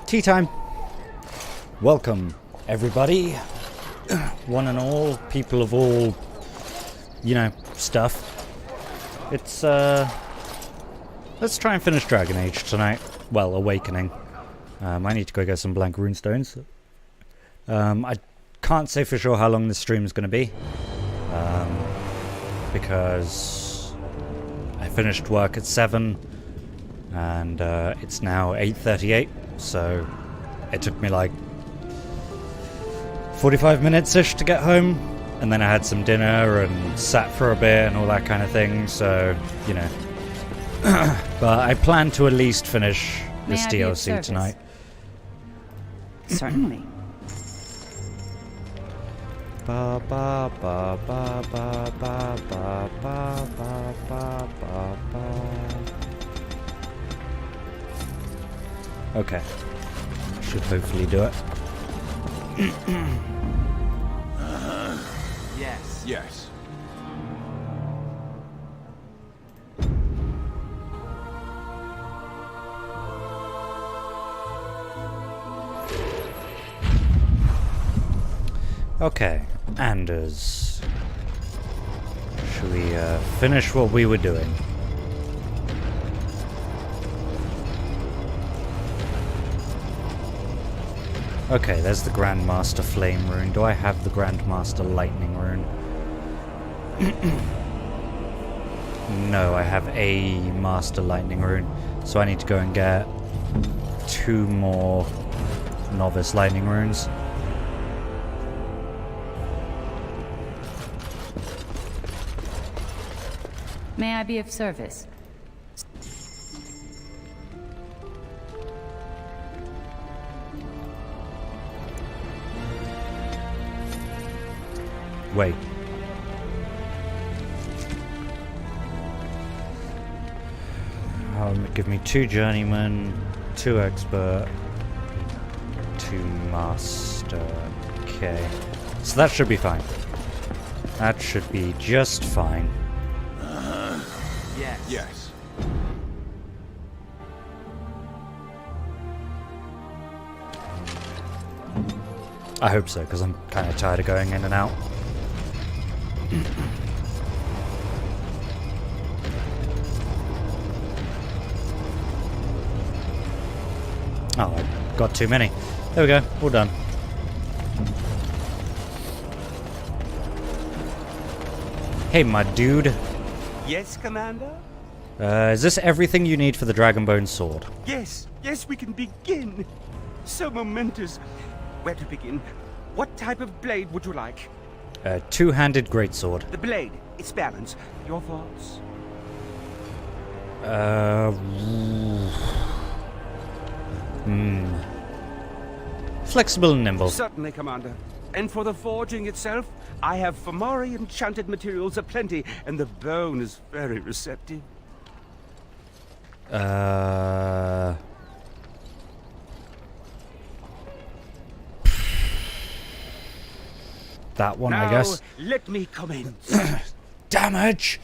Tea time. Welcome, everybody. One and all, people of all, stuff. It's, let's try and finish Dragon Age tonight. Well, Awakening. I need to go get some blank runestones. I can't say for sure how long this stream is going to be. Because I finished work at 7 and it's now 8:38, so it took me like 45 minutes-ish to get home, and then I had some dinner and sat for a bit and all that kind of thing, so, but I plan to at least finish this DLC tonight. Certainly. Ba ba ba ba ba ba ba ba ba ba ba ba. Okay. Should hopefully do it. Yes. Yes. Okay, Anders. Should we finish what we were doing? Okay, there's the Grandmaster Flame rune. Do I have the Grandmaster Lightning rune? No, I have a Master Lightning rune. So I need to go and get 2 more Novice Lightning runes. May I be of service? Wait. Give me 2 journeymen, 2 expert, 2 master. Okay. So that should be fine. That should be just fine. Yes. Yes. I hope so, because I'm kind of tired of going in and out. Oh, I got too many. There we go, all done. Hey, my dude. Yes, Commander? Is this everything you need for the Dragonbone sword? Yes, we can begin. So momentous. Where to begin? What type of blade would you like? Two-handed greatsword. The blade, its balance. Your thoughts? Flexible and nimble. Certainly, Commander. And for the forging itself, I have Fomori enchanted materials aplenty, and the bone is very receptive. That one, now, I guess. Let me commence. Damage!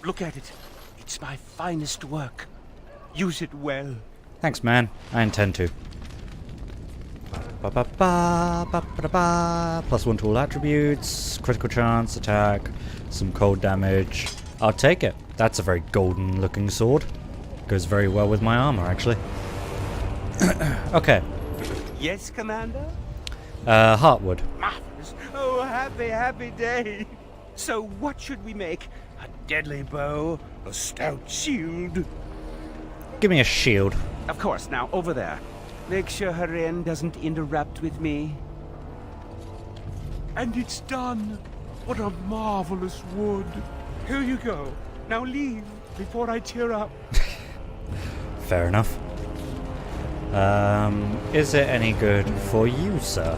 Look at it. It's my finest work. Use it well. Thanks, man. I intend to. Ba ba ba ba ba ba. +1 to all attributes, critical chance, attack, some cold damage. I'll take it. That's a very golden looking sword. Goes very well with my armor, actually. Okay. Yes, Commander? Heartwood. Marvelous. Oh, happy day. So what should we make? A deadly bow? A stout shield? Give me a shield. Of course, now over there. Make sure Haren doesn't interrupt with me. And it's done. What a marvelous wood. Here you go. Now leave before I tear up. Fair enough. Is it any good for you, sir?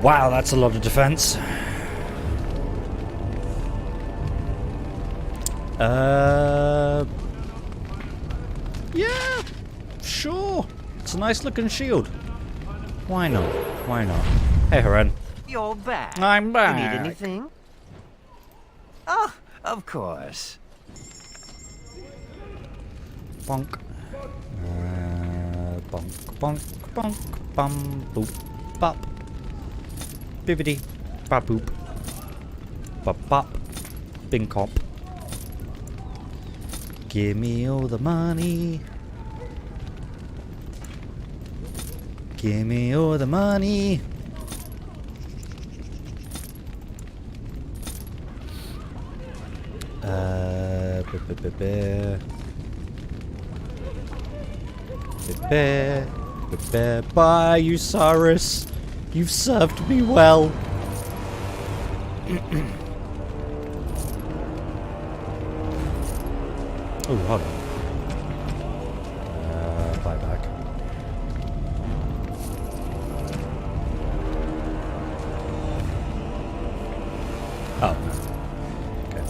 Wow, that's a lot of defense. Yeah, sure. It's a nice looking shield. Why not? Why not? Hey, Haren. You're back. I'm back. You need anything? Oh, of course. bonk. Bonk, bonk, bonk, bum, boop, bop. Bibbidi, bop, boop. Bop, bop. Bing, cop. Give me all the money. Give me all the money. Bye, you Cyrus. You've served me well. Oh, hold on. Buy back. Oh, no. Okay.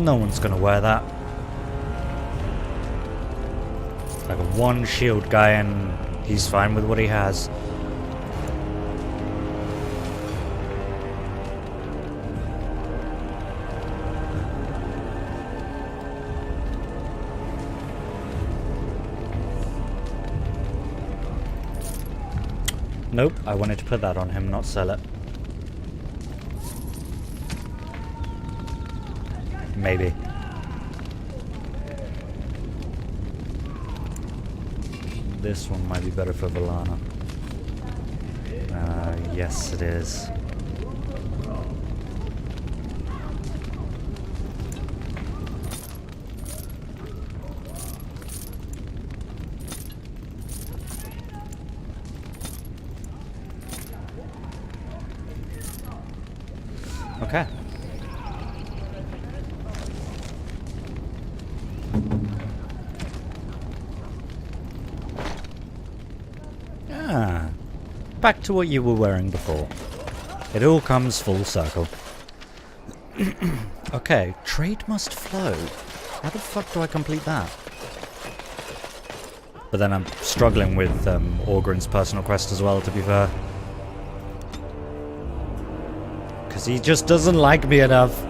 No one's gonna wear that. Like a one shield guy, and he's fine with what he has. Nope, I wanted to put that on him, not sell it. Maybe. This one might be better for Valana. Yes it is. Okay. Ah, back to what you were wearing before. It all comes full circle. Okay, trade must flow. How the fuck do I complete that? But then I'm struggling with Orgrin's personal quest as well, to be fair. Because he just doesn't like me enough.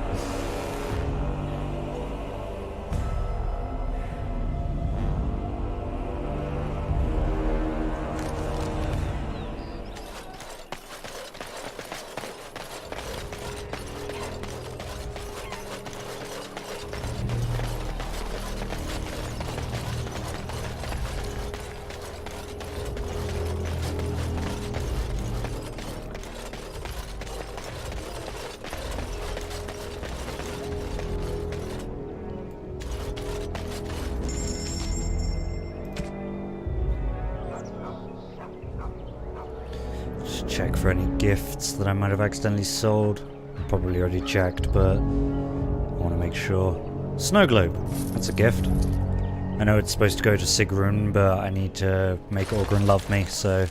Check for any gifts that I might have accidentally sold. I probably already checked, but I want to make sure. Snow globe. That's a gift. I know it's supposed to go to Sigrun, but I need to make Orgrin love me, so...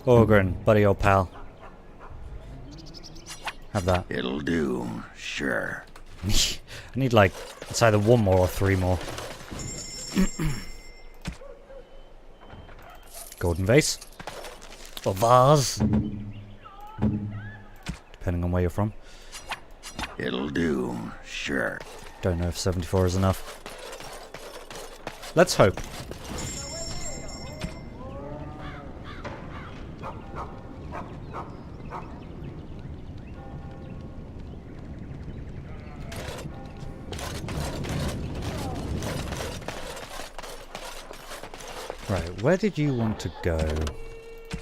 Orgrin, buddy old pal. Have that. It'll do, sure. I need like, it's either one more or three more. Golden vase. Or vase. Depending on where you're from. It'll do, sure. Don't know if 74 is enough. Let's hope. Right, where did you want to go?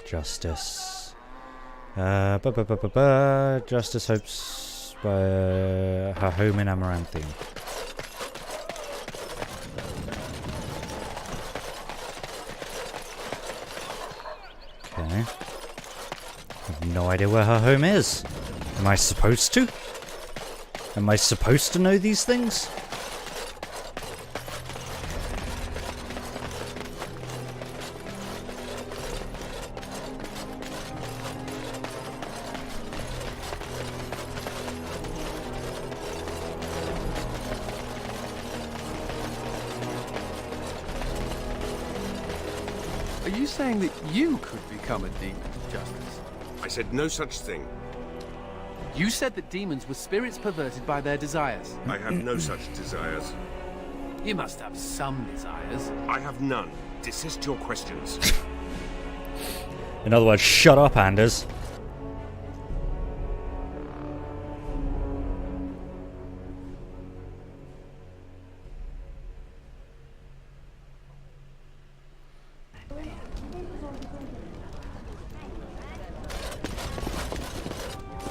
Justice. Justice hopes her home in Amaranthine. Okay. I have no idea where her home is. Am I supposed to? Am I supposed to know these things? Are you saying that you could become a demon, Justice? I said no such thing. You said that demons were spirits perverted by their desires. I have no such desires. You must have some desires. I have none. Desist your questions. In other words, shut up, Anders.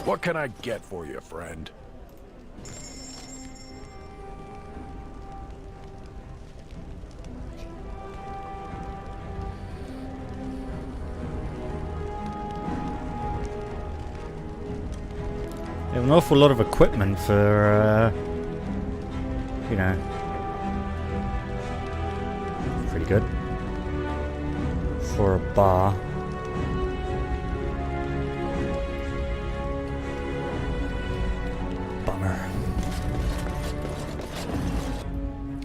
What can I get for you, friend? They have an awful lot of equipment for, you know, pretty good for a bar. Bummer.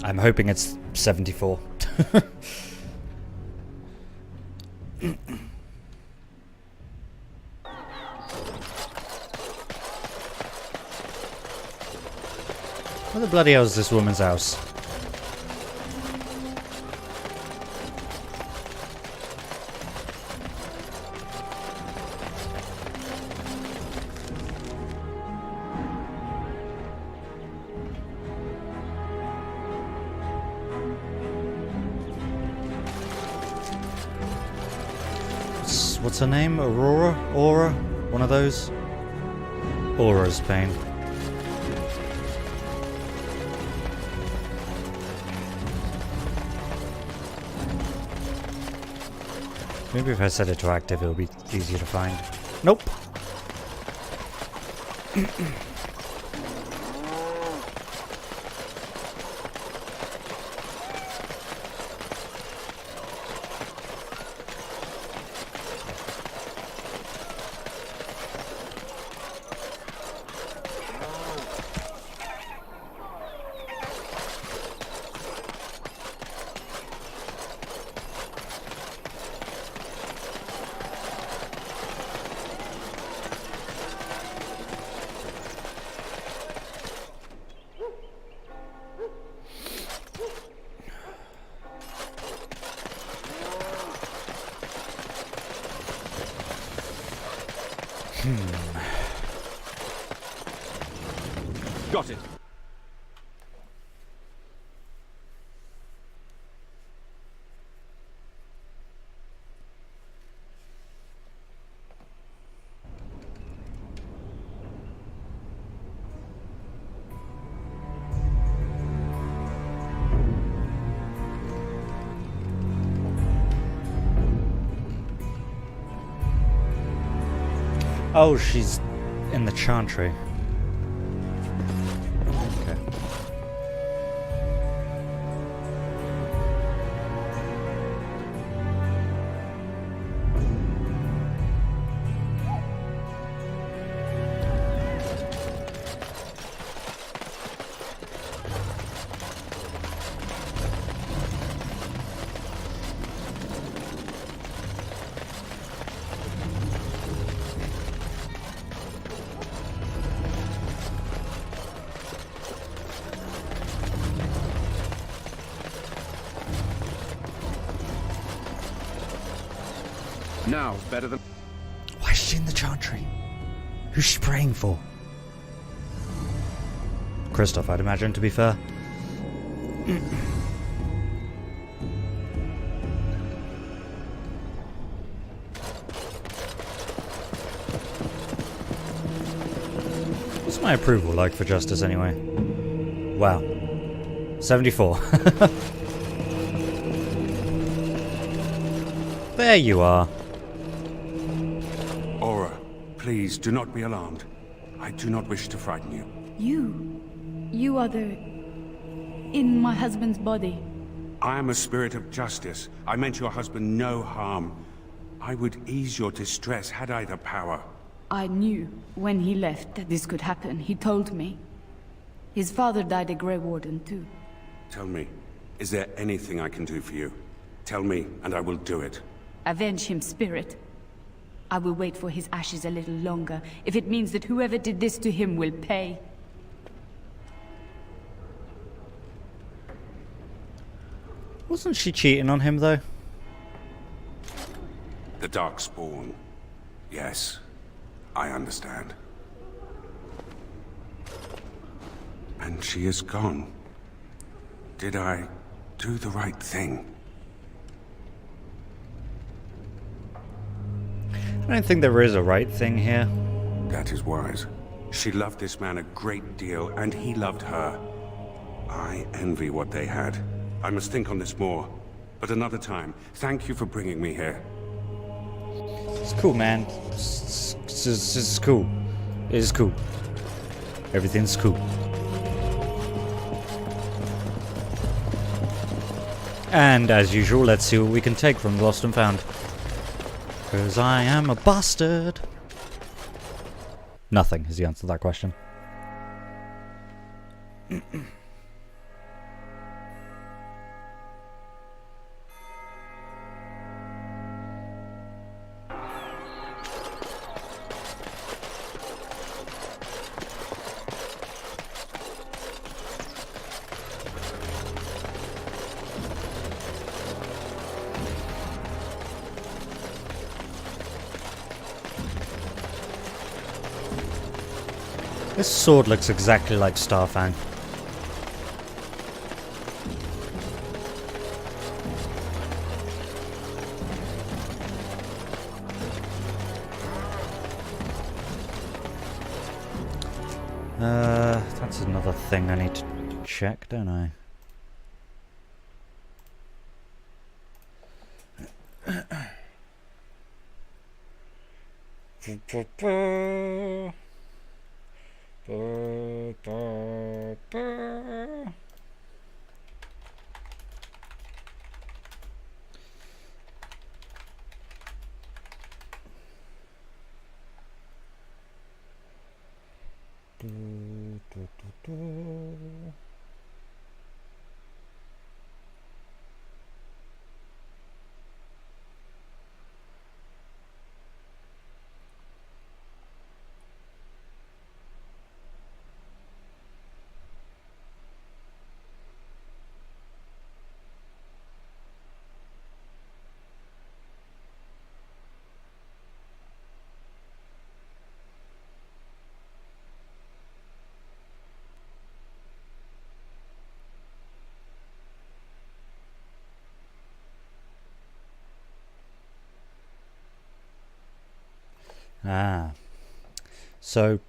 I'm hoping it's 74. Where the bloody hell is this woman's house? What's her name? Aurora? Aura? One of those? Aura's pain. Maybe if I set it to active, it'll be easier to find. Nope. Got it. Oh, she's in the chantry. Okay. Now, better than... Why is she in the chantry? Who's she praying for? Christoph, I'd imagine, to be fair. What's my approval like for justice, anyway? Wow. 74. There you are. Aura, please do not be alarmed. I do not wish to frighten you. You are the... in my husband's body. I am a spirit of justice. I meant your husband no harm. I would ease your distress had I the power. I knew when he left that this could happen. He told me. His father died a Grey Warden too. Tell me, is there anything I can do for you? Tell me, and I will do it. Avenge him, spirit. I will wait for his ashes a little longer, if it means that whoever did this to him will pay. Wasn't she cheating on him, though? The Darkspawn. Yes, I understand. And she is gone. Did I do the right thing? I don't think there is a right thing here. That is wise. She loved this man a great deal, and he loved her. I envy what they had. I must think on this more. But another time. Thank you for bringing me here. It's cool, man. It's cool. It is cool. Everything's cool. And as usual, let's see what we can take from the Lost and Found. Because I am a bastard. Nothing is the answer to that question. This sword looks exactly like Starfang. That's another thing I need to check, don't I? So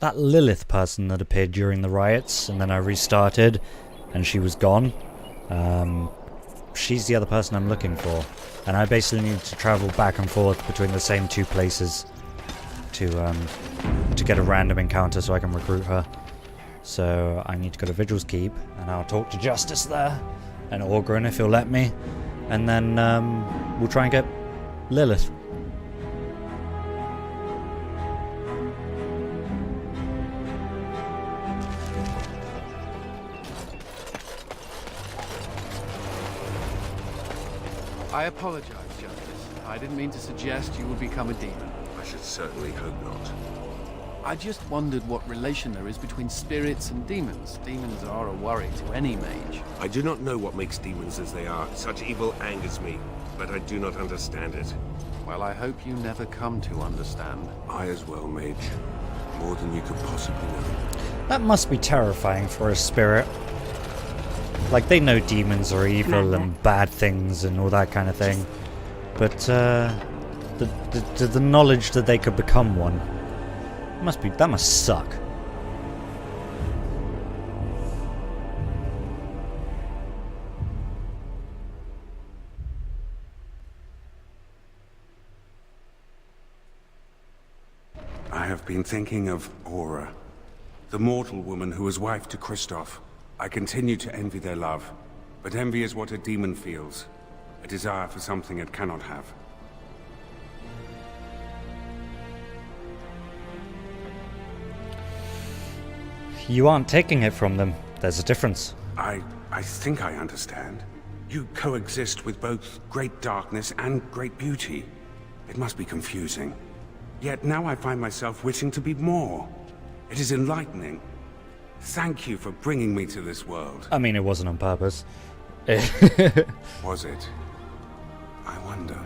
that Lilith person that appeared during the riots and then I restarted and she was gone, she's the other person I'm looking for, and I basically need to travel back and forth between the same two places to get a random encounter so I can recruit her. So I need to go to Vigil's Keep and I'll talk to Justice there and Orgrin if he'll let me, and then we'll try and get Lilith. I apologize, Justice. I didn't mean to suggest you would become a demon. I should certainly hope not. I just wondered what relation there is between spirits and demons. Demons are a worry to any mage. I do not know what makes demons as they are. Such evil angers me, but I do not understand it. Well, I hope you never come to understand. I as well, Mage. More than you could possibly know. That must be terrifying for a spirit. Like, they know demons are evil and bad things and all that kind of thing. But, the knowledge that they could become one, that must suck. I have been thinking of Aura, the mortal woman who was wife to Kristoff. I continue to envy their love, but envy is what a demon feels. A desire for something it cannot have. You aren't taking it from them. There's a difference. I think I understand. You coexist with both great darkness and great beauty. It must be confusing. Yet now I find myself wishing to be more. It is enlightening. Thank you for bringing me to this world. I mean, it wasn't on purpose. Was it? I wonder.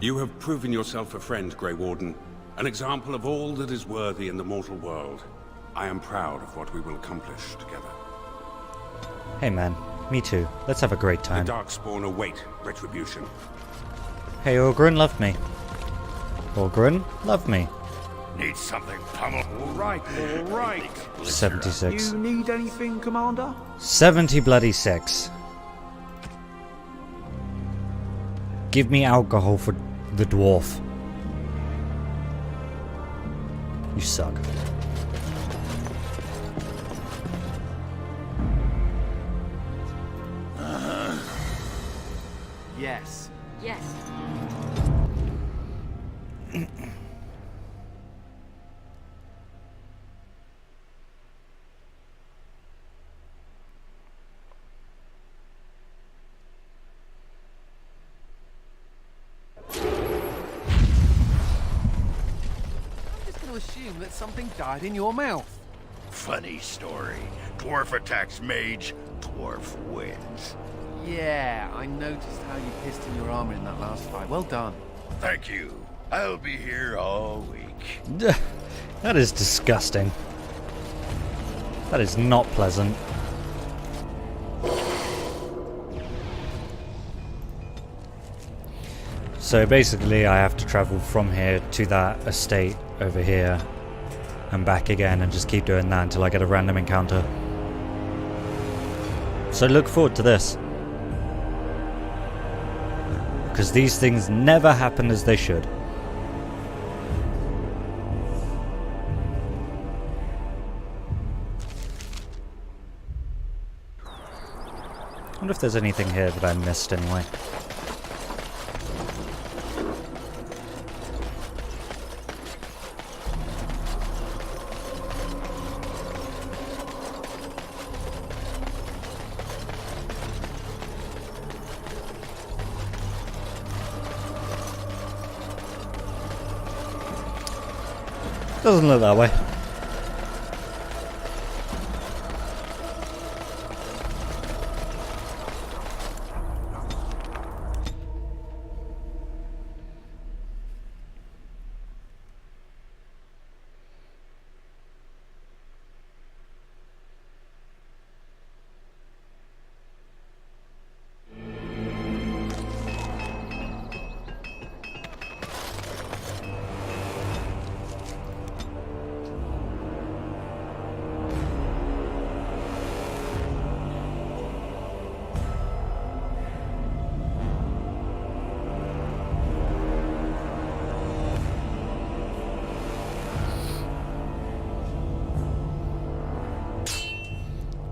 You have proven yourself a friend, Grey Warden. An example of all that is worthy in the mortal world. I am proud of what we will accomplish together. Hey man, me too. Let's have a great time. The Darkspawn await retribution. Hey Ogryn, love me. Ogryn, love me. Need something, Pummel? All right. 76. You need anything, Commander? 70 bloody 6. Give me alcohol for the dwarf. You suck. Yes. Yes. Assume that something died in your mouth. Funny story. Dwarf attacks mage, dwarf wins. Yeah, I noticed how you pissed in your armor in that last fight. Well done. Thank you. I'll be here all week. That is disgusting. That is not pleasant. So basically I have to travel from here to that estate over here and back again and just keep doing that until I get a random encounter. So look forward to this. Because these things never happen as they should. I wonder if there's anything here that I missed anyway. Doesn't look that way.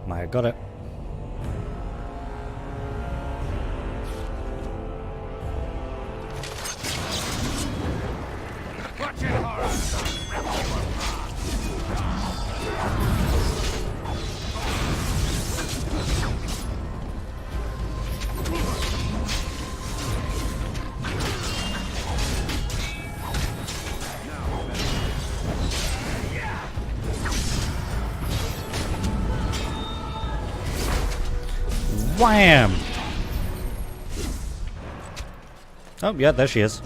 I got it. Wham! Oh, yeah, there she is.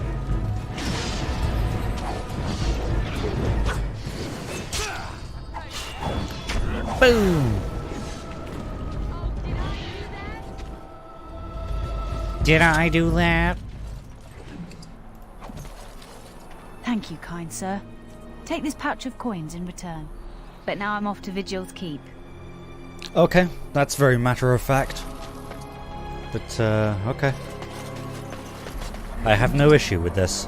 Boom! Did I do that? Thank you, kind sir. Take this pouch of coins in return. But now I'm off to Vigil's Keep. Okay, that's very matter of fact. But, okay. I have no issue with this.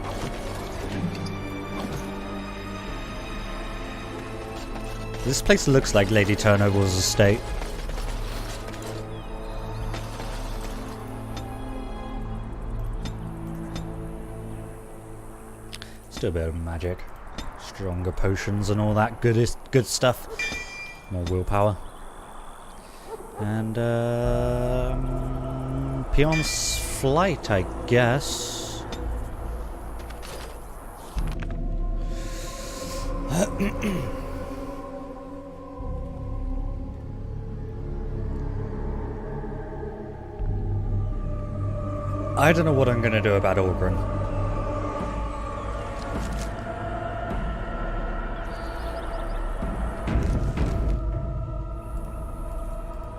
This place looks like Lady Turnoble's estate. Still a bit of magic. Stronger potions and all that good stuff. More willpower. And, Peon's Flight, I guess. I don't know what I'm gonna do about Orgrin.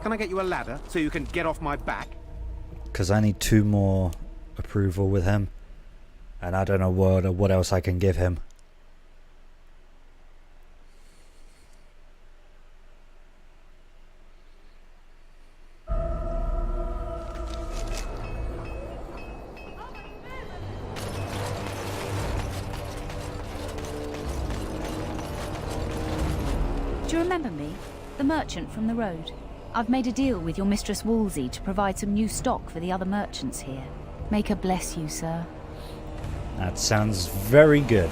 Can I get you a ladder so you can get off my back? Because I need 2 more approval with him. And I don't know what else I can give him. Do you remember me? The merchant from the road? I've made a deal with your Mistress Wolsey to provide some new stock for the other merchants here. Make her bless you, sir. That sounds very good.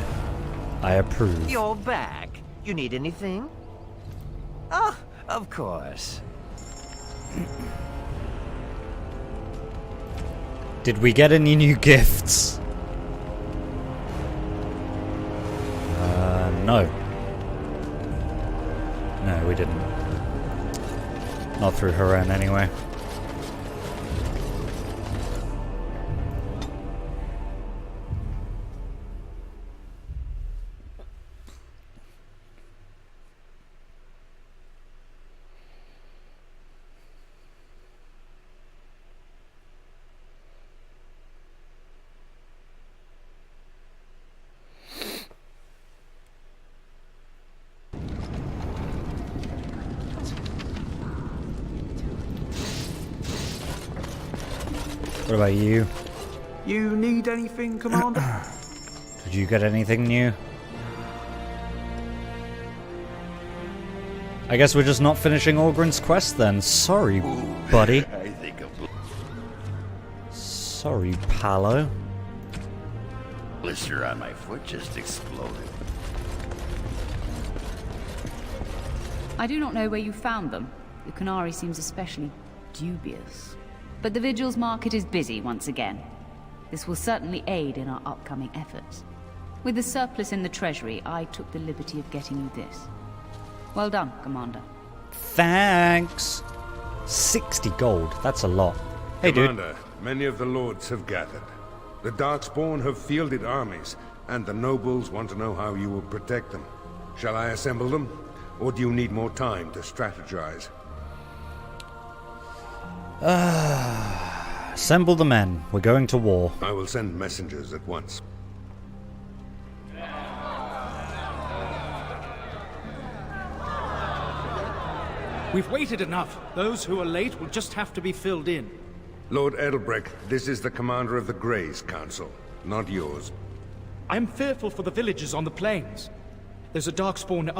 I approve. You're back. You need anything? Oh, of course. Did we get any new gifts? No. No, we didn't. Not through Haran anyway. What about you? You need anything, Commander? Did you get anything new? I guess we're just not finishing Orgrin's quest then. Sorry, buddy. I think a Sorry, Palo. blister on my foot just exploded. I do not know where you found them. The Qunari seems especially dubious. But the Vigil's market is busy once again. This will certainly aid in our upcoming efforts. With the surplus in the treasury, I took the liberty of getting you this. Well done, Commander. Thanks. 60 gold. That's a lot. Hey, Commander, many of the lords have gathered. The Darkspawn have fielded armies, and the nobles want to know how you will protect them. Shall I assemble them, or do you need more time to strategize? Assemble the men. We're going to war. I will send messengers at once. We've waited enough. Those who are late will just have to be filled in. Lord Edelbrecht, this is the commander of the Greys Council, not yours. I'm fearful for the villagers on the plains. There's a Darkspawn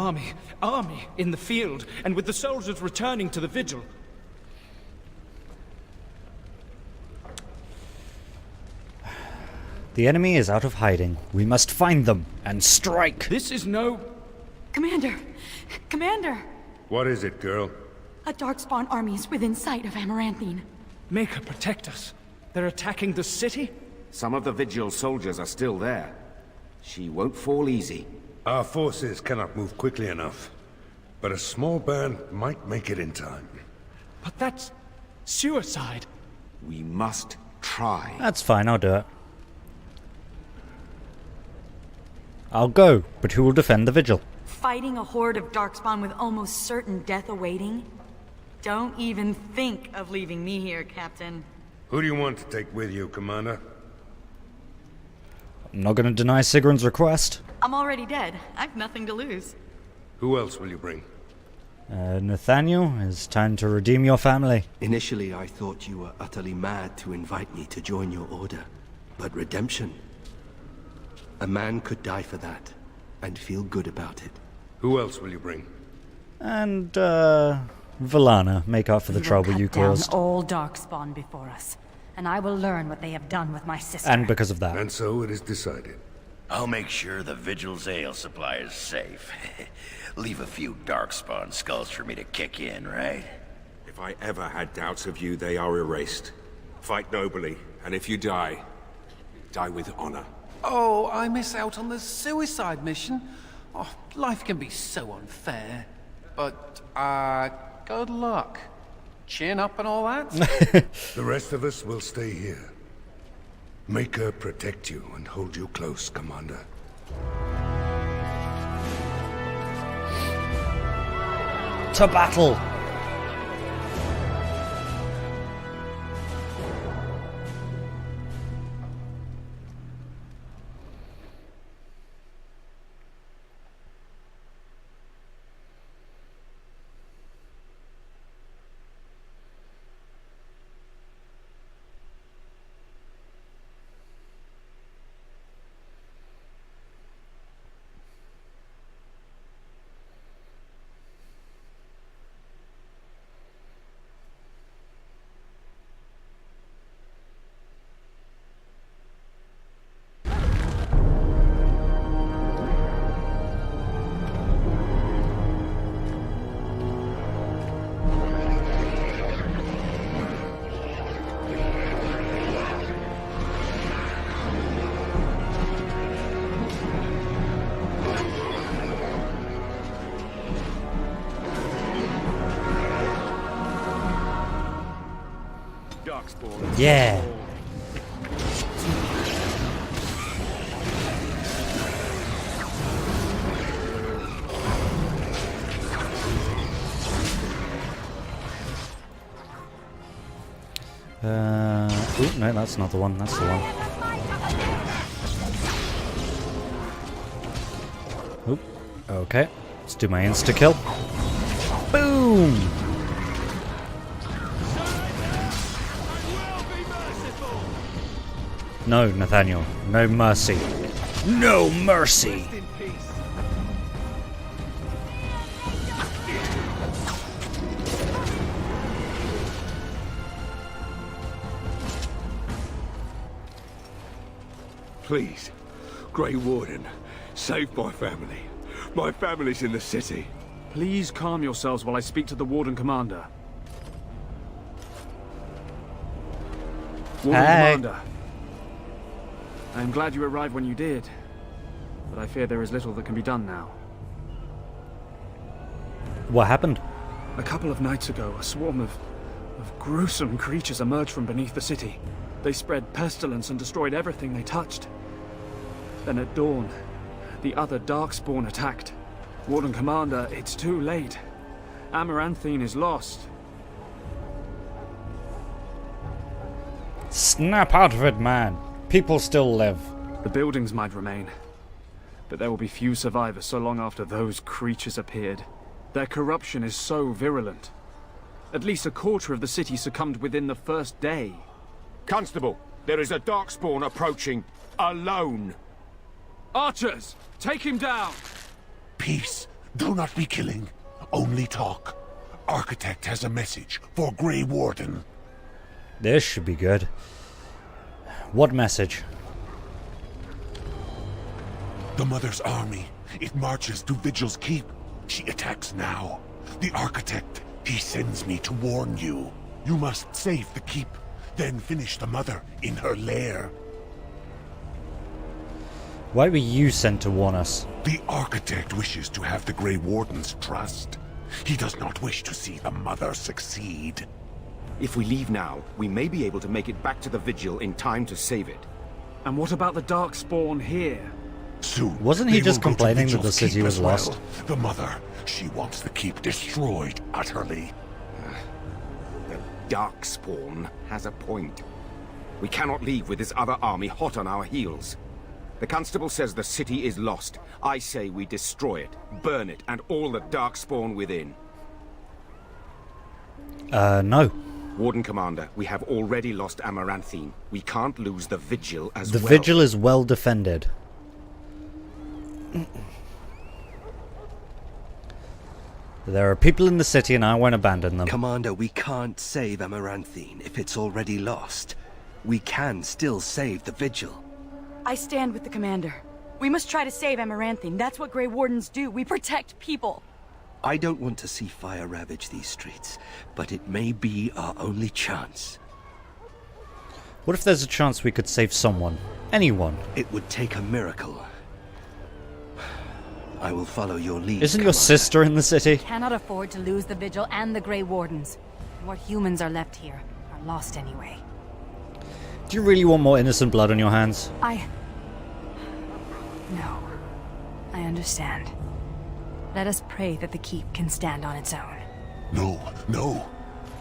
army in the field, and with the soldiers returning to the Vigil. The enemy is out of hiding. We must find them and strike. This is no... Commander! Commander! What is it, girl? A Darkspawn army is within sight of Amaranthine. Make her protect us. They're attacking the city? Some of the Vigil soldiers are still there. She won't fall easy. Our forces cannot move quickly enough, but a small band might make it in time. But that's... suicide. We must try. That's fine, I'll do it. I'll go, but who will defend the Vigil? Fighting a horde of Darkspawn with almost certain death awaiting? Don't even think of leaving me here, Captain. Who do you want to take with you, Commander? I'm not going to deny Sigrun's request. I'm already dead. I've nothing to lose. Who else will you bring? Nathaniel, it's time to redeem your family. Initially, I thought you were utterly mad to invite me to join your order. But redemption... a man could die for that, and feel good about it. Who else will you bring? And, Valana, make up for the trouble you caused. Down all Darkspawn before us, and I will learn what they have done with my sister. And because of that. And so it is decided. I'll make sure the Vigil's ale supply is safe. Leave a few Darkspawn skulls for me to kick in, right? If I ever had doubts of you, they are erased. Fight nobly, and if you die, die with honor. Oh, I miss out on the suicide mission. Oh, life can be so unfair. But, good luck. Chin up and all that? The rest of us will stay here. Make her protect you and hold you close, Commander. To battle! Darkspawn. Yeah. Oop, no, that's not the one. That's the one. Oop. Okay. Let's do my insta-kill. Boom! No, Nathaniel. No mercy. No mercy! Please, Grey Warden, save my family. My family's in the city. Please calm yourselves while I speak to the Warden Commander. Warden Commander. I am glad you arrived when you did, but I fear there is little that can be done now. What happened? A couple of nights ago, a swarm of gruesome creatures emerged from beneath the city. They spread pestilence and destroyed everything they touched. Then at dawn, the other Darkspawn attacked. Warden Commander, it's too late. Amaranthine is lost. Snap out of it, man. People still live. The buildings might remain, but there will be few survivors so long after those creatures appeared. Their corruption is so virulent. At least a quarter of the city succumbed within the first day. Constable, there is a Darkspawn approaching. Alone. Archers, take him down! Peace. Do not be killing. Only talk. Architect has a message for Grey Warden. This should be good. What message? The Mother's army. It marches to Vigil's Keep. She attacks now. The Architect, he sends me to warn you. You must save the Keep, then finish the Mother in her lair. Why were you sent to warn us? The Architect wishes to have the Grey Warden's trust. He does not wish to see the Mother succeed. If we leave now, we may be able to make it back to the Vigil in time to save it. And what about the Darkspawn here? Soon. Wasn't he they just will go to complaining that the Vigil's city Keep was as well. lost? The Mother, she wants the Keep destroyed utterly. The Darkspawn has a point. We cannot leave with this other army hot on our heels. The Constable says the city is lost. I say we destroy it, burn it, and all the Darkspawn within. No. Warden Commander, we have already lost Amaranthine. We can't lose the Vigil as The well. Vigil is well defended. There are people in the city and I won't abandon them. Commander, we can't save Amaranthine if it's already lost. We can still save the Vigil. I stand with the Commander. We must try to save Amaranthine. That's what Grey Wardens do. We protect people. I don't want to see fire ravage these streets, but it may be our only chance. What if there's a chance we could save someone? Anyone? It would take a miracle. I will follow your lead. Isn't your sister in the city? Cannot afford to lose the Vigil and the Grey Wardens. What humans are left here are lost anyway. Do you really want more innocent blood on your hands? No. I understand. Let us pray that the keep can stand on its own. No, no.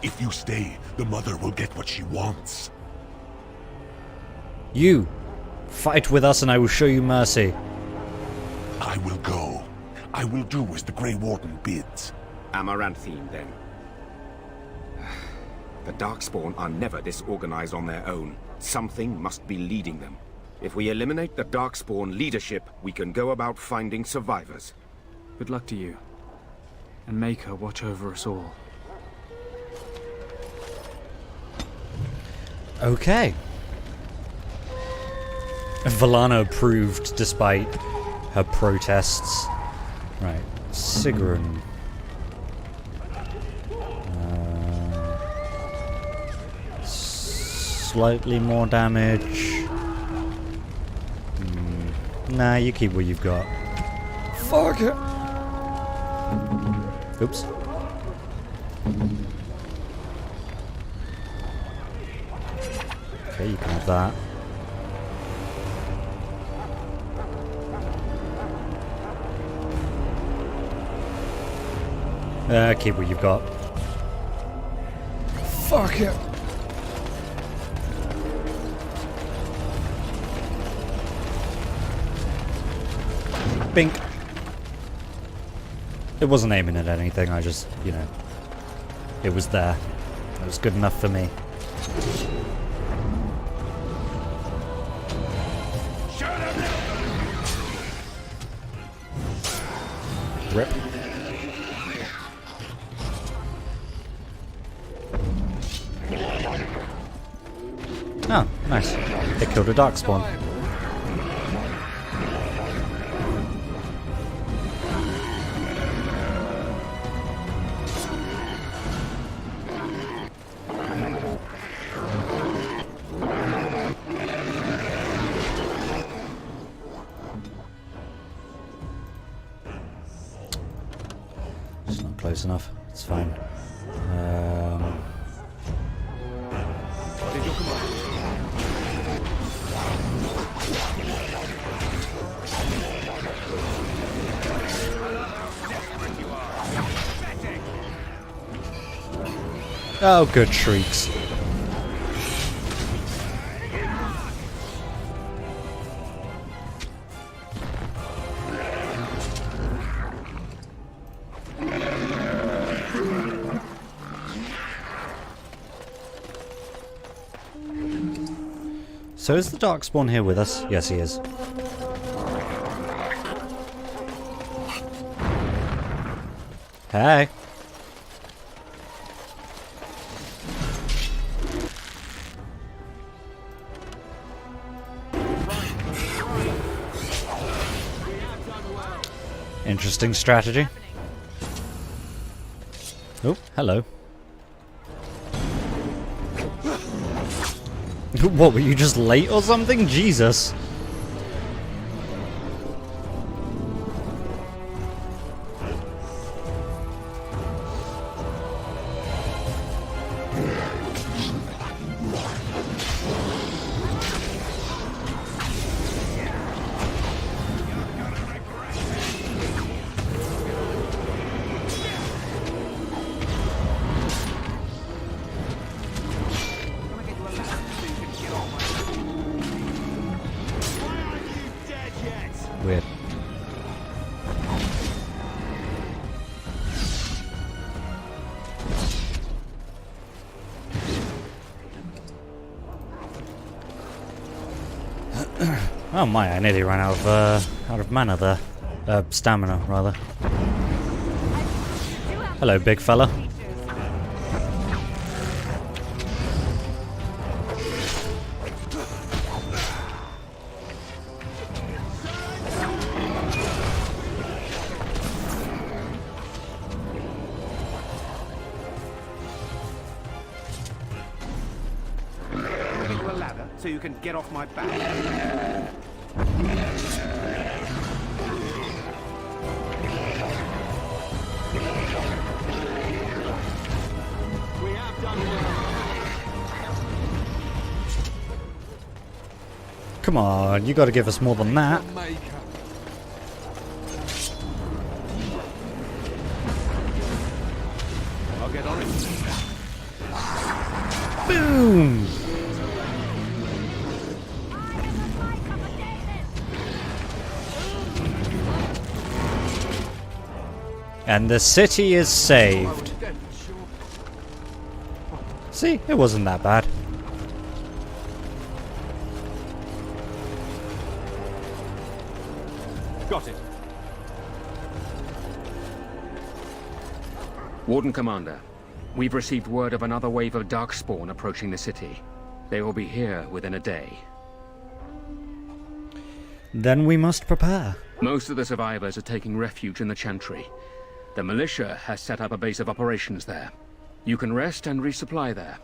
If you stay, the Mother will get what she wants. You! Fight with us and I will show you mercy. I will go. I will do as the Grey Warden bids. Amaranthine, then. The Darkspawn are never disorganized on their own. Something must be leading them. If we eliminate the Darkspawn leadership, we can go about finding survivors. Good luck to you. And make her watch over us all. Okay. Valana approved despite her protests. Right. Sigrun. Slightly more damage. Nah, you keep what you've got. Fuck it. Oops. Okay, you can have that. Keep what you've got. Fuck it. Bink. It wasn't aiming at anything, I just, you know, it was there. It was good enough for me. Rip. Oh, nice. They killed a Darkspawn. It's not close enough. It's fine. Oh, good shrieks. So is the Darkspawn here with us? Yes, he is. Hey. Interesting strategy. Oh, hello. What, were you just late or something? Jesus. Weird. Oh my, I nearly ran out of mana there. Stamina, rather. Hello, big fella. So you can get off my back. Come on, you gotta give us more than that. I'll get on it. Boom! And the city is saved. See, it wasn't that bad. Got it. Warden Commander, we've received word of another wave of Darkspawn approaching the city. They will be here within a day. Then we must prepare. Most of the survivors are taking refuge in the Chantry. The militia has set up a base of operations there. You can rest and resupply there.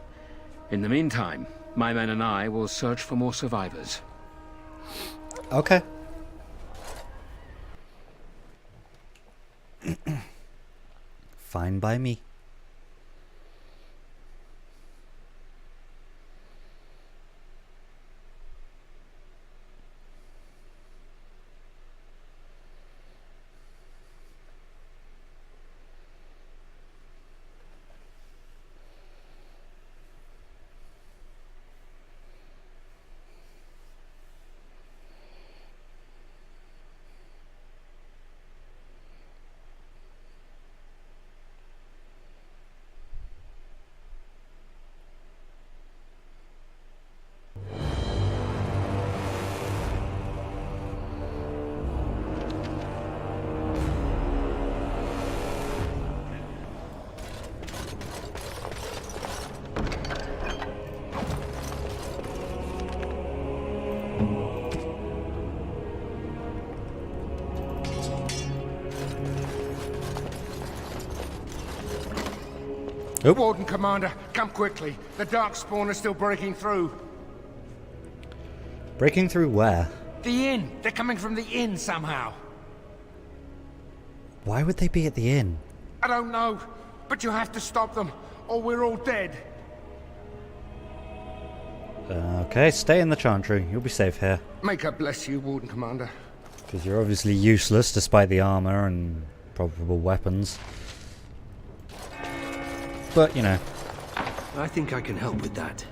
In the meantime, my men and I will search for more survivors. Okay. Fine by me. Warden Commander, come quickly. The Darkspawn are still breaking through. Breaking through where? The inn. They're coming from the inn somehow. Why would they be at the inn? I don't know, but you have to stop them, or we're all dead. Okay, stay in the Chantry. You'll be safe here. May God bless you, Warden Commander. Because you're obviously useless despite the armor and probable weapons. But, you know. I think I can help with that.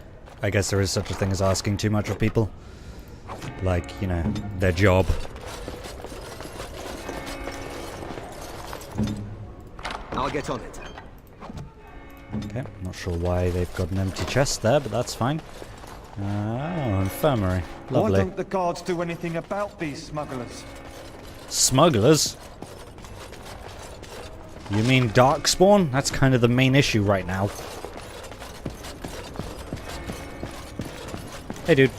I guess there is such a thing as asking too much of people. Like, you know, their job. I'll get on it. Okay, not sure why they've got an empty chest there, but that's fine. Oh, infirmary. Lovely. Why don't the guards do anything about these smugglers? Smugglers? You mean Darkspawn? That's kind of the main issue right now. Hey, dude.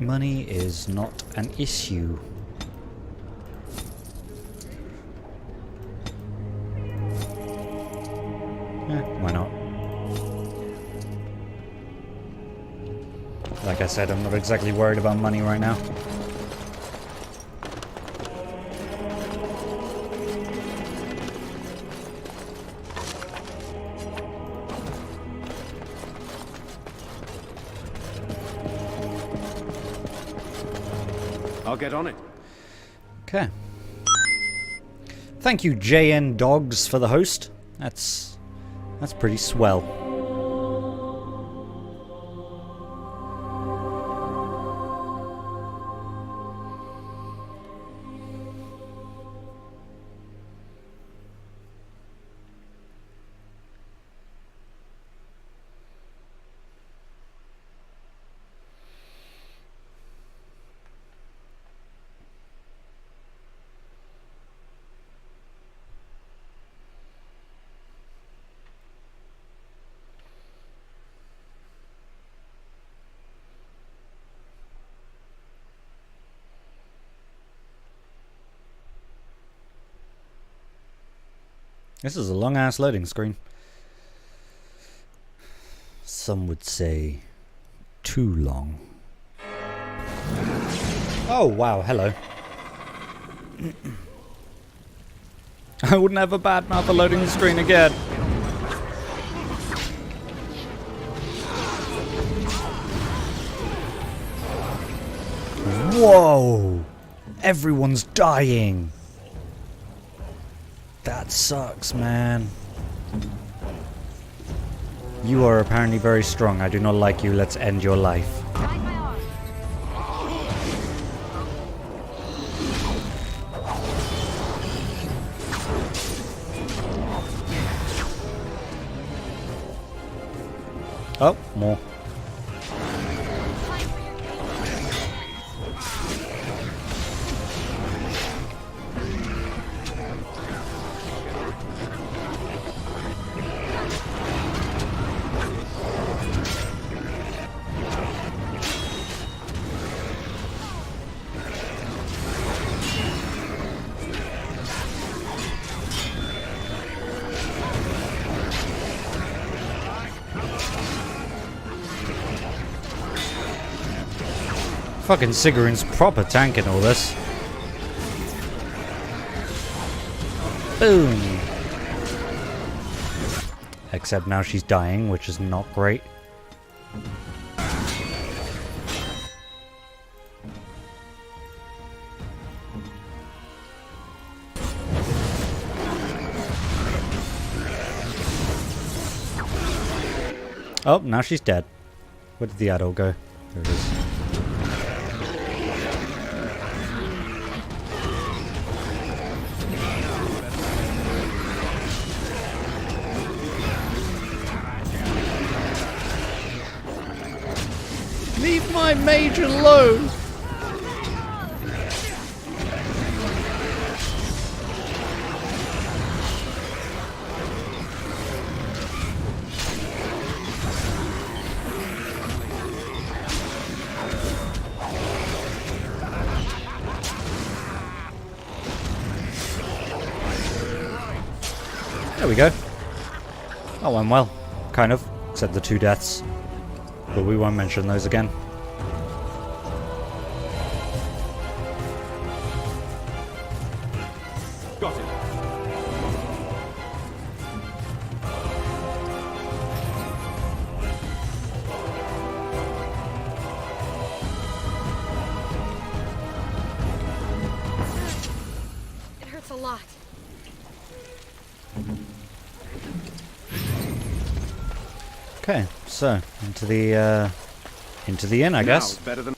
Money is not an issue. Why not? Like I said, I'm not exactly worried about money right now. I'll get on it. Okay. Thank you, JN Dogs, for the host. That's pretty swell. This is a long-ass loading screen. Some would say too long. Oh, wow, hello. I would never badmouth a loading screen again. Whoa! Everyone's dying! That sucks, man. You are apparently very strong. I do not like you. Let's end your life. Oh, more. Fucking Sigorin's proper tanking all this. Boom! Except now she's dying, which is not great. Oh, now she's dead. Where did the adult go? There it is. Leave my mage alone! There we go. That went well. Kind of. Except the 2 deaths. But we won't mention those again. Got it. It hurts a lot. Okay, so into the inn, I guess. Now, better than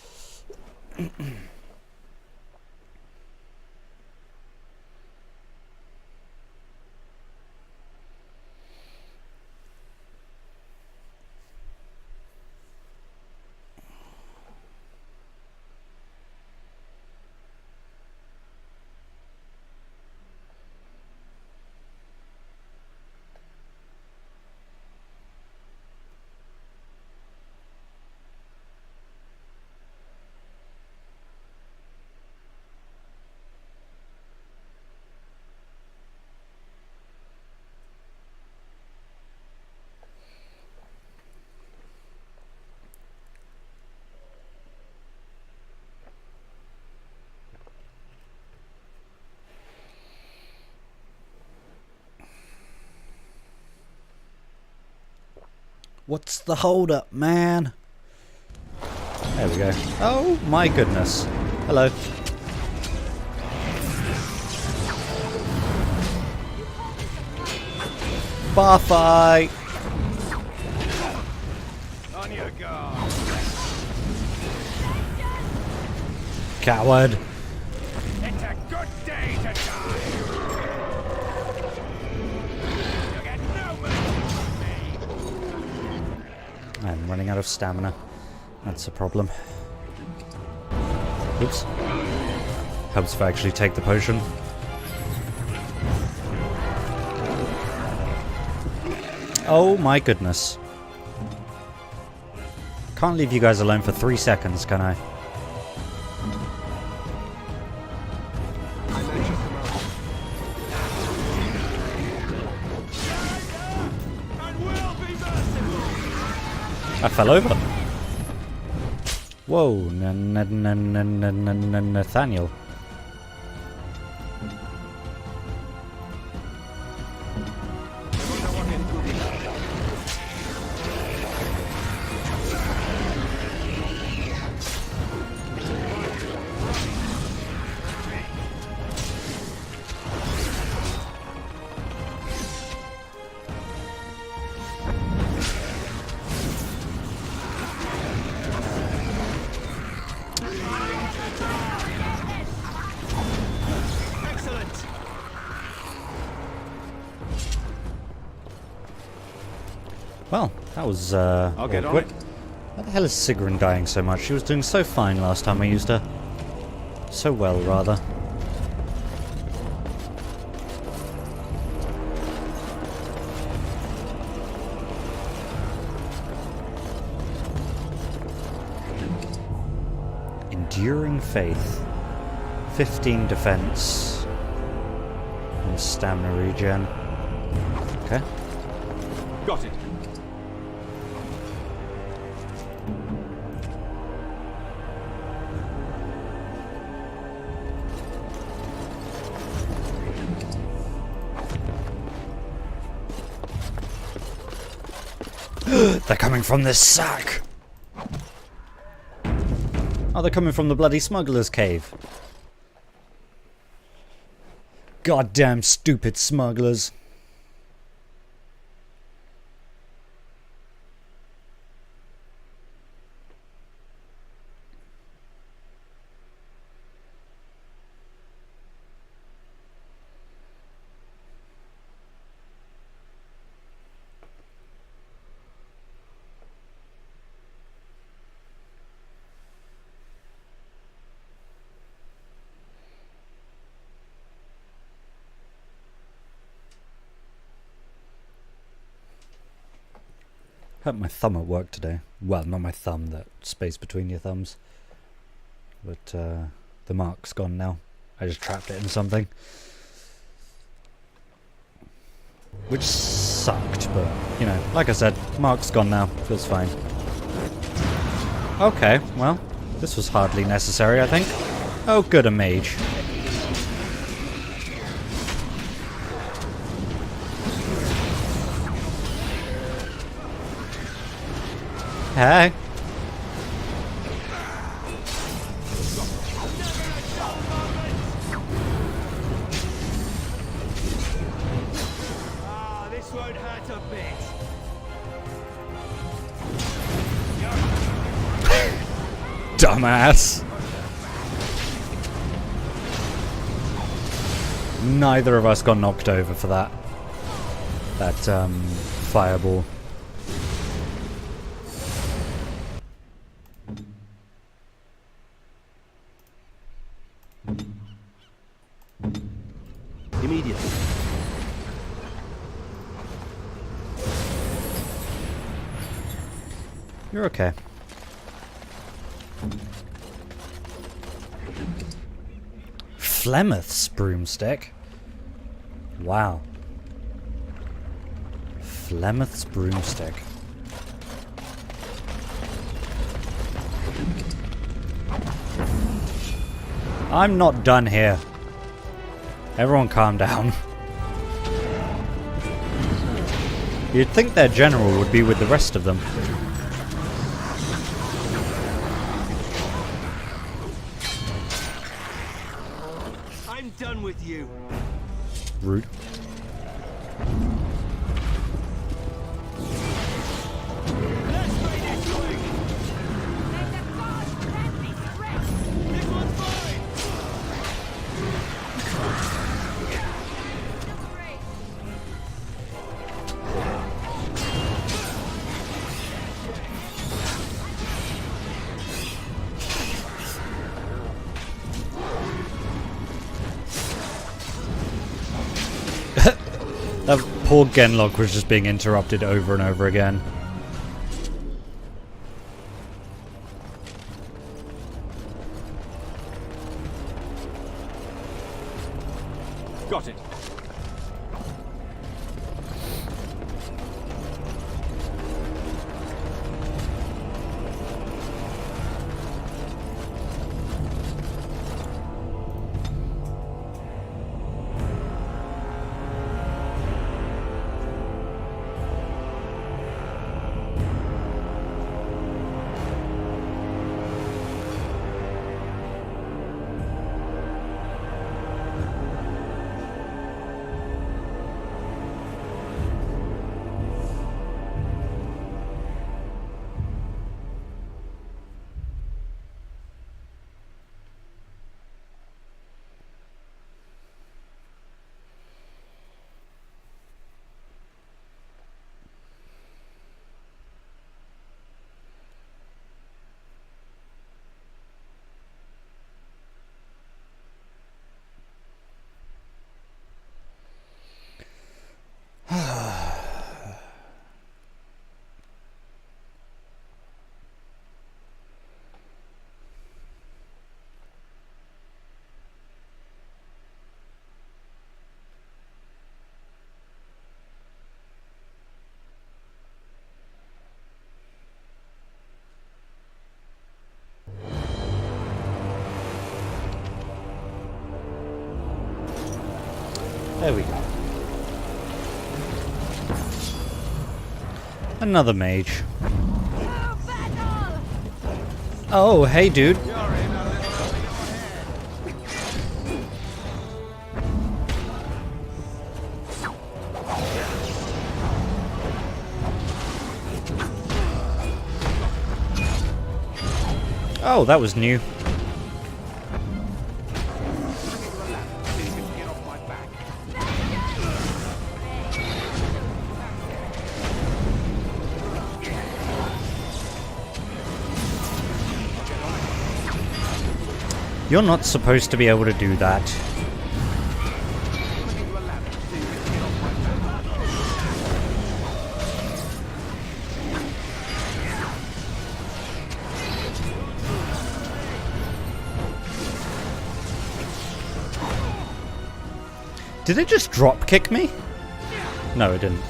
What's the hold up, man? There we go. Oh my goodness. Hello. Bar fight. On your guard. Coward. It's a good day to die. You get no mercy from me. I'm running out of stamina. That's a problem. Oops. Helps if I actually take the potion. Oh my goodness. Can't leave you guys alone for 3 seconds, can I? I fell over. Whoa, Nathaniel. Well, that was I'll get on awkward. it. Why the hell is Sigrun dying so much? She was doing so fine last time I used her. So well, rather. Enduring Faith. 15 defense. And stamina regen. Okay. Got it. They're coming from this sack! Oh, they're coming from the bloody smuggler's cave. Goddamn stupid smugglers. Hurt my thumb at work today. Well, not my thumb, that space between your thumbs. But the mark's gone now. I just trapped it in something. Which sucked, but, you know, like I said, mark's gone now. Feels fine. Okay, well, this was hardly necessary, I think. Oh, good, a mage. Hey. This won't hurt a bit. Dumbass. Neither of us got knocked over for that. That fireball. Immediately. You're okay. Flemeth's broomstick? Wow. Flemeth's broomstick. I'm not done here. Everyone calm down. You'd think their general would be with the rest of them. I'm done with you. Rude. That poor Genlock was just being interrupted over and over again. Got it. There we go. Another mage. Oh, hey, dude. Oh, that was new. You're not supposed to be able to do that. Did it just drop kick me? No, it didn't.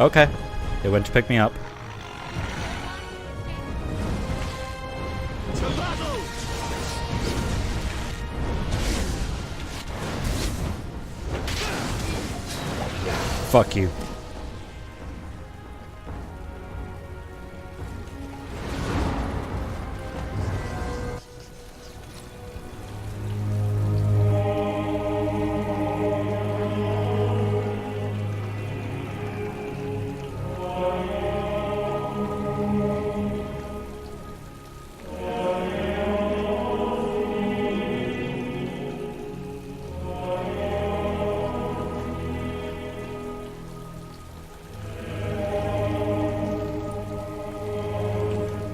Okay. It went to pick me up. Fuck you.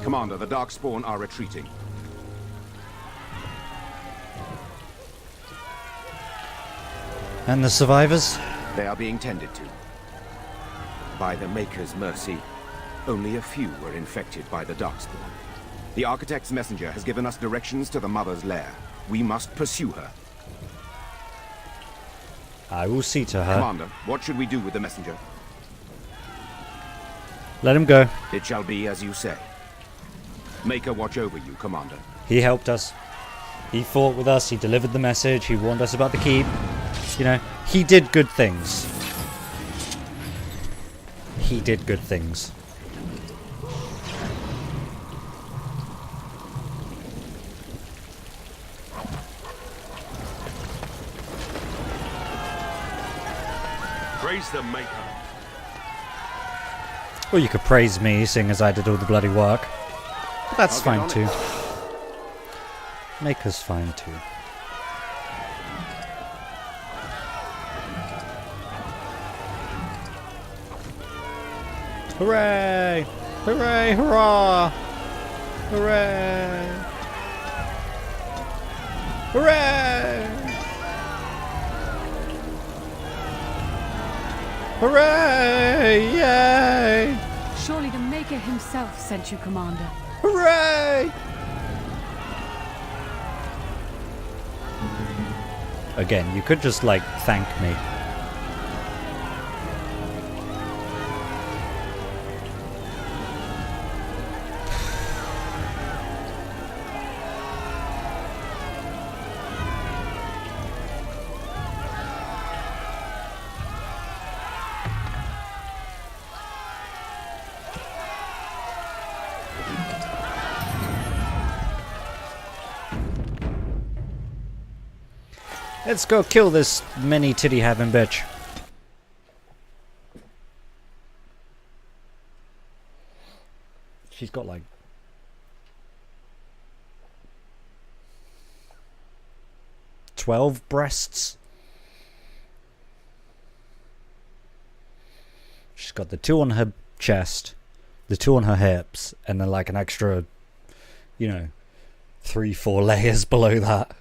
Commander, the Darkspawn are retreating. And the survivors? They are being tended to. By the Maker's mercy, only a few were infected by the Darkspawn. The Architect's messenger has given us directions to the Mother's lair. We must pursue her. I will see to her. Commander, what should we do with the messenger? Let him go. It shall be as you say. Maker watch over you, Commander. He helped us. He fought with us. He delivered the message. He warned us about the keep. You know, he did good things. He did good things. Praise the Maker. Well, you could praise me, seeing as I did all the bloody work. But that's fine too. Maker's fine too. Hooray! Hooray! Hurrah! Hooray! Hooray! Hooray! Yay! Surely the Maker himself sent you, Commander. Hooray! Again, you could just, like, thank me. Let's go kill this mini titty having bitch. She's got like 12 breasts. She's got the 2 on her chest, the 2 on her hips, and then like an extra, you know, 3-4 layers below that.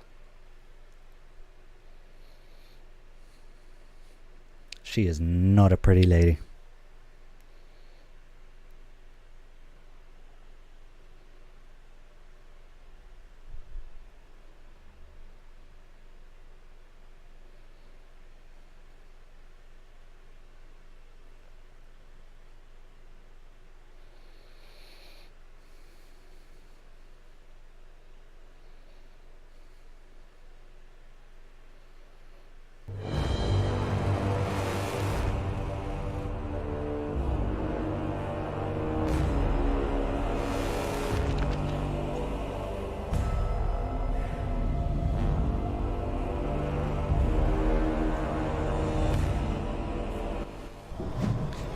She is not a pretty lady.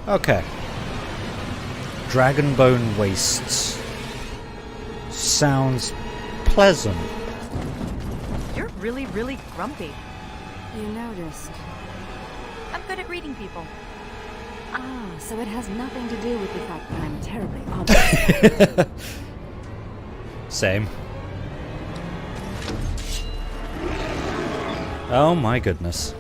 Okay. Dragonbone Wastes. Sounds pleasant. You're really, really grumpy. You noticed. I'm good at reading people. Ah, so it has nothing to do with the fact that I'm terribly obvious. Same. Oh my goodness.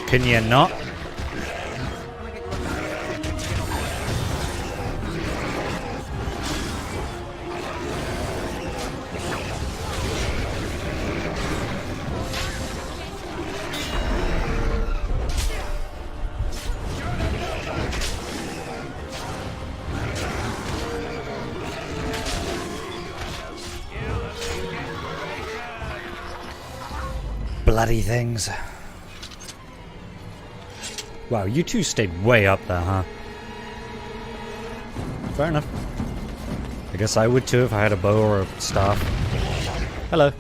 Can you not? Bloody things. Wow, you two stayed way up there, huh? Fair enough. I guess I would too if I had a bow or a staff. Hello.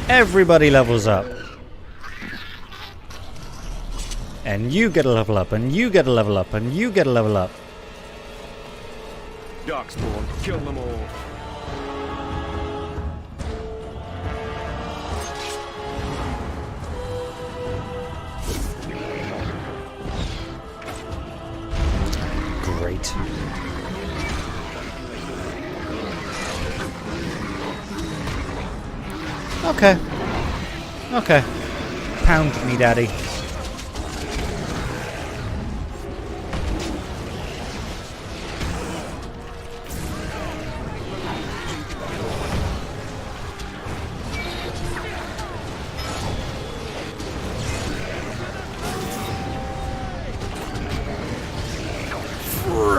Everybody levels up. And you get a level up, and you get a level up, and you get a level up. Darkspawn, kill them all. Great. Okay. Okay. Pound me, daddy.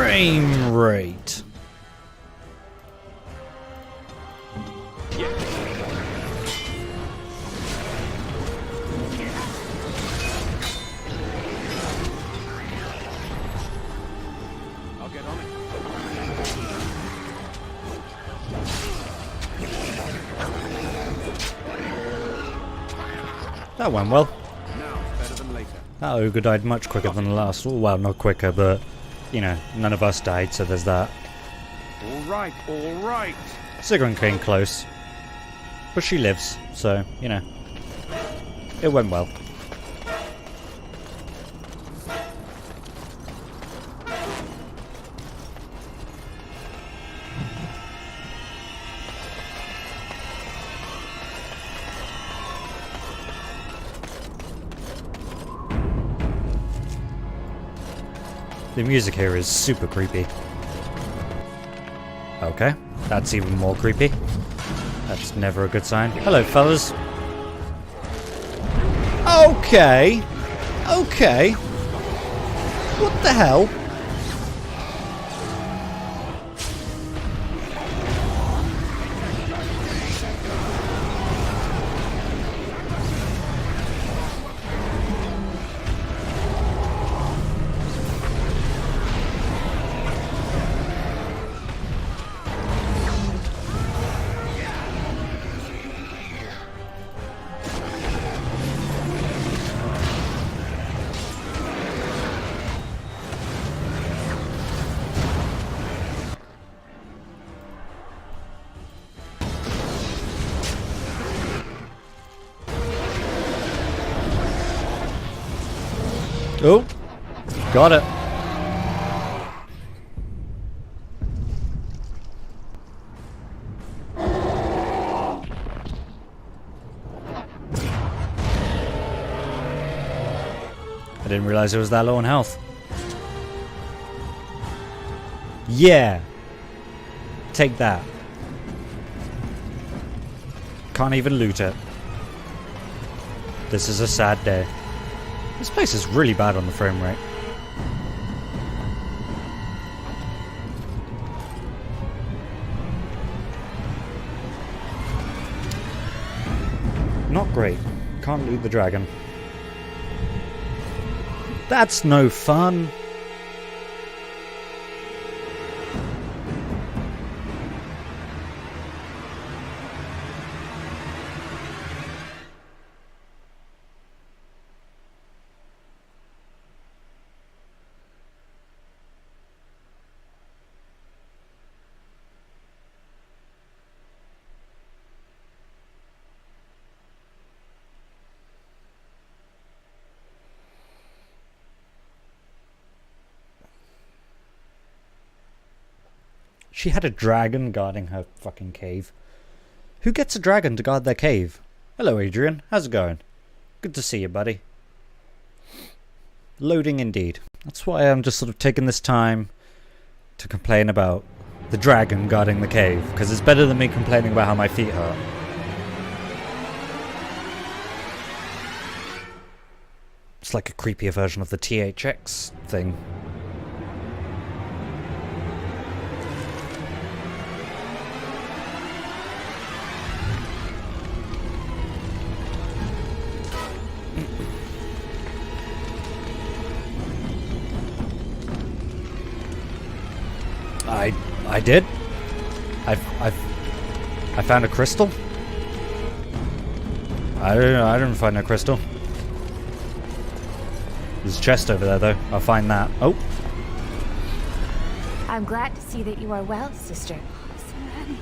Frame rate. I'll get on it. That went well. Now it's better than later. That ogre died much quicker than the last. Well, not quicker, but, you know, none of us died, so there's that. All right, all right. Sigrun came close. But she lives, so, you know. It went well. The music here is super creepy. Okay, that's even more creepy. That's never a good sign. Hello, fellas. Okay. Okay. What the hell? Oh, got it. I didn't realize it was that low on health. Yeah. Take that. Can't even loot it. This is a sad day. This place is really bad on the frame rate. Not great. Can't loot the dragon. That's no fun. She had a dragon guarding her fucking cave. Who gets a dragon to guard their cave? Hello, Adrian. How's it going? Good to see you, buddy. Loading indeed. That's why I'm just sort of taking this time to complain about the dragon guarding the cave, because it's better than me complaining about how my feet hurt. It's like a creepier version of the THX thing. I did. I found a crystal. I didn't find no crystal. There's a chest over there though. I'll find that. Oh. I'm glad to see that you are well, sister. Samani.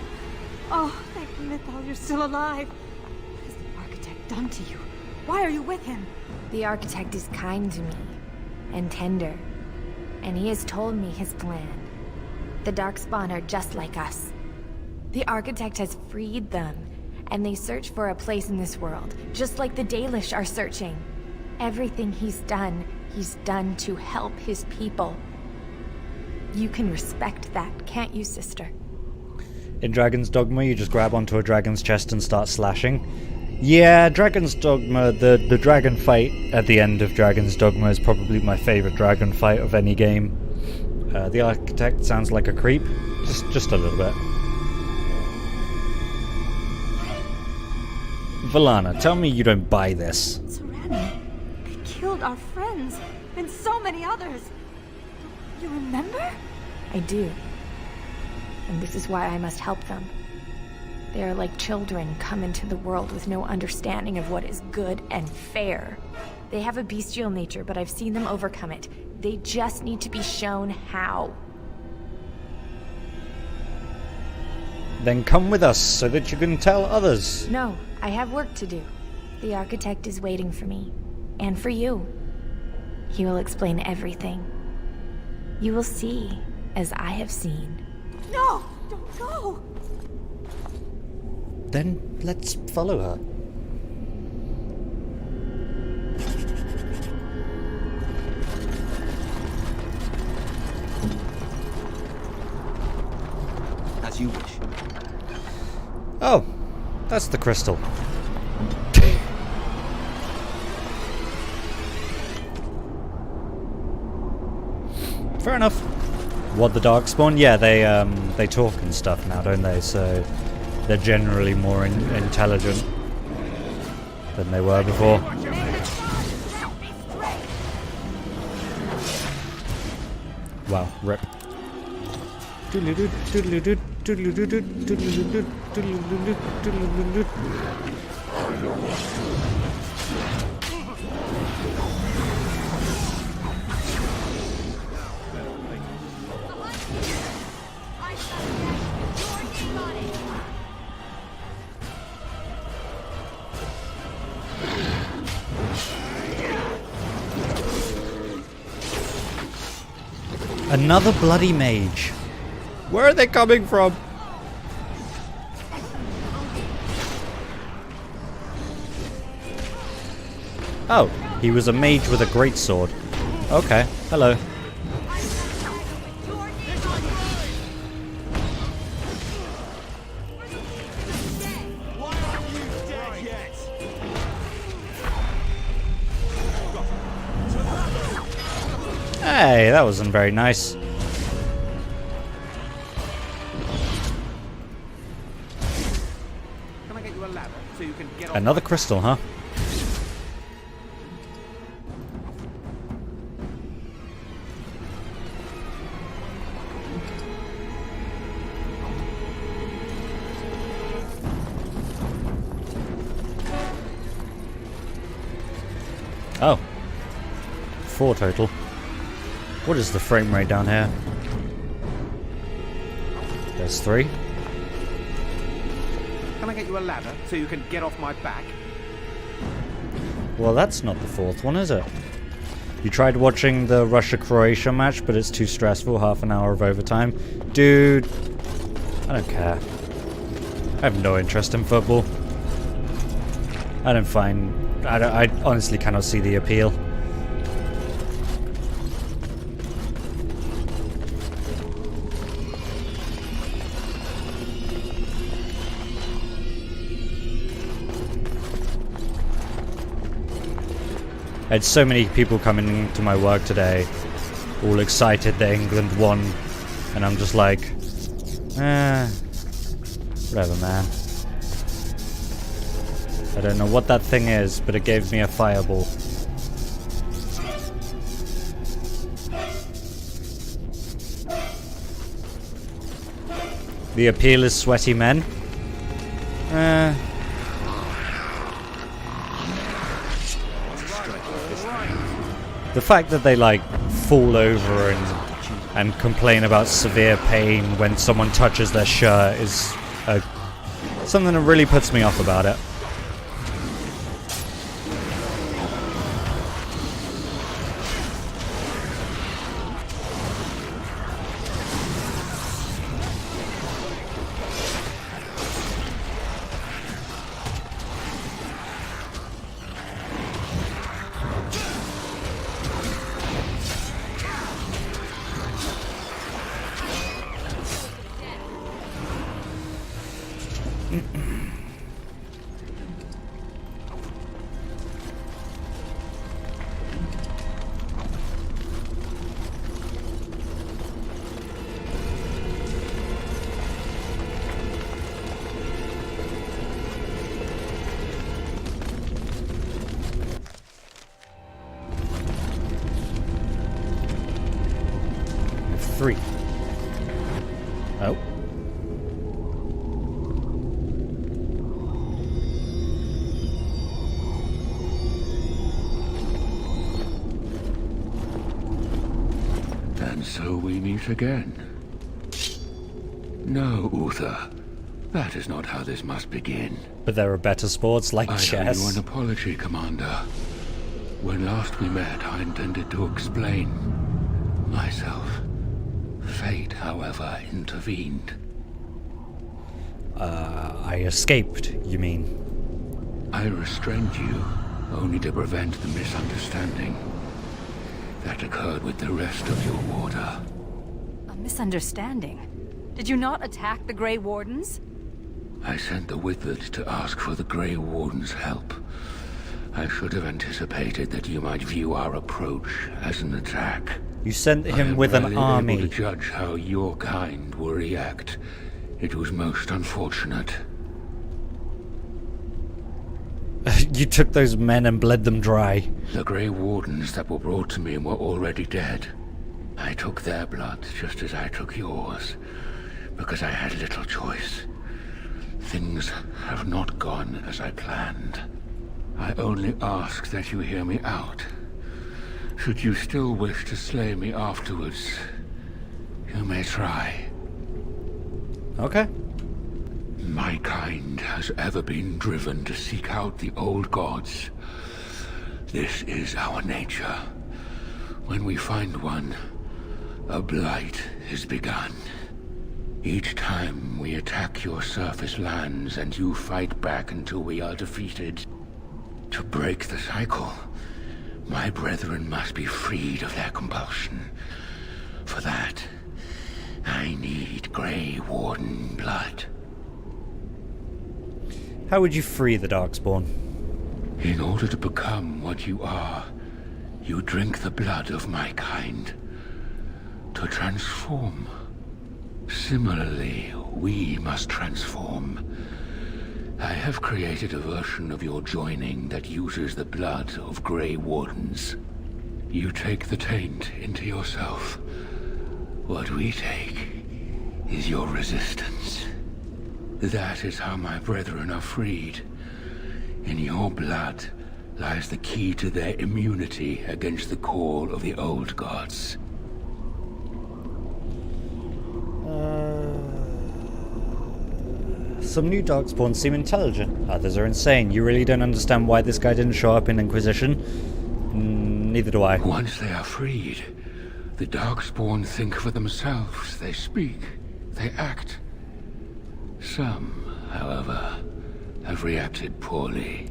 Oh, thank Mythal, you're still alive. What has the architect done to you? Why are you with him? The architect is kind to me and tender, and he has told me his plan. The Darkspawn are just like us. The architect has freed them, and they search for a place in this world, just like the Dalish are searching. Everything he's done to help his people. You can respect that, can't you, sister? In Dragon's Dogma, you just grab onto a dragon's chest and start slashing. Yeah, Dragon's Dogma, the dragon fight at the end of Dragon's Dogma is probably my favourite dragon fight of any game. The architect sounds like a creep, just a little bit. Valana, tell me you don't buy this. Serani, they killed our friends, and so many others. You remember? I do. And this is why I must help them. They are like children come into the world with no understanding of what is good and fair. They have a bestial nature, but I've seen them overcome it. They just need to be shown how. Then come with us so that you can tell others. No, I have work to do. The architect is waiting for me. And for you. He will explain everything. You will see, as I have seen. No! Don't go! Then let's follow her. As you wish. Oh, that's the crystal. Fair enough. What, the Darkspawn? Yeah, they talk and stuff now, don't they? So they're generally more intelligent than they were before. Wow, rip. Another bloody mage. Where are they coming from? Oh, he was a mage with a greatsword. Okay, hello. Hey, that wasn't very nice. Can I get you a ladder so you can get Another crystal, huh? Oh. 4 total. What is the frame rate down here? There's 3. Can I get you a ladder so you can get off my back? Well, that's not the 4th one, is it? You tried watching the Russia-Croatia match, but it's too stressful, half an hour of overtime. Dude, I don't care. I have no interest in football. I honestly cannot see the appeal. I had so many people coming to my work today, all excited that England won, and I'm just like, whatever, man. I don't know what that thing is, but it gave me a fireball. The appeal is sweaty men. The fact that they like fall over and complain about severe pain when someone touches their shirt is something that really puts me off about it. Three. Oh. And so we meet again. No, Uther. That is not how this must begin. But there are better sports like chess. I owe you an apology, Commander. When last we met, I intended to explain myself. Fate, however, intervened. I escaped, you mean? I restrained you, only to prevent the misunderstanding that occurred with the rest of your order. A misunderstanding? Did you not attack the Grey Wardens? I sent the Wizard to ask for the Grey Warden's help. I should have anticipated that you might view our approach as an attack. You sent him with an army. I am able to judge how your kind will react. It was most unfortunate. You took those men and bled them dry. The Grey Wardens that were brought to me were already dead. I took their blood just as I took yours, because I had little choice. Things have not gone as I planned. I only ask that you hear me out. Should you still wish to slay me afterwards, you may try. Okay. My kind has ever been driven to seek out the old gods. This is our nature. When we find one, a blight is begun. Each time we attack your surface lands and you fight back until we are defeated. To break the cycle, my brethren must be freed of their compulsion. For that, I need Grey Warden blood. How would you free the Darkspawn? In order to become what you are, you drink the blood of my kind. to transform. Similarly, we must transform. I have created a version of your joining that uses the blood of Grey Wardens. You take the taint into yourself. What we take is your resistance. That is how my brethren are freed. In your blood lies the key to their immunity against the call of the old gods. Some new Darkspawn seem intelligent, others are insane. You really don't understand why this guy didn't show up in Inquisition? Neither do I. Once they are freed, the Darkspawn think for themselves. They speak, they act. Some, however, have reacted poorly.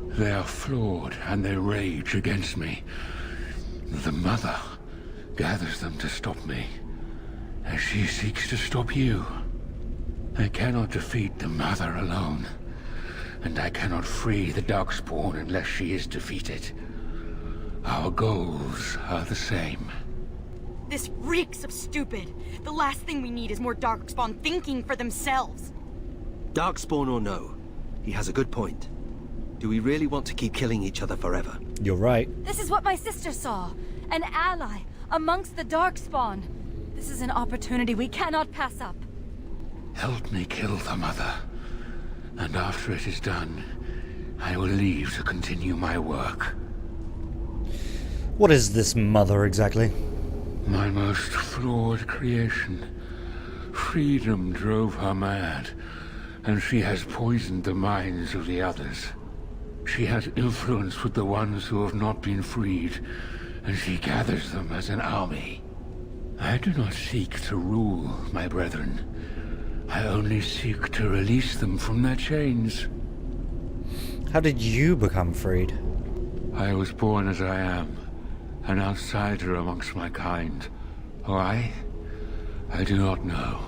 They are flawed and they rage against me. The Mother gathers them to stop me, as she seeks to stop you. I cannot defeat the Mother alone, and I cannot free the Darkspawn unless she is defeated. Our goals are the same. This reeks of stupid. The last thing we need is more Darkspawn thinking for themselves. Darkspawn or no, he has a good point. Do we really want to keep killing each other forever? You're right. This is what my sister saw. An ally amongst the Darkspawn. This is an opportunity we cannot pass up. Help me kill the Mother, and after it is done, I will leave to continue my work. What is this Mother exactly? My most flawed creation. Freedom drove her mad, and she has poisoned the minds of the others. She has influence with the ones who have not been freed, and she gathers them as an army. I do not seek to rule, my brethren. I only seek to release them from their chains. How did you become freed? I was born as I am, an outsider amongst my kind. Why? I do not know.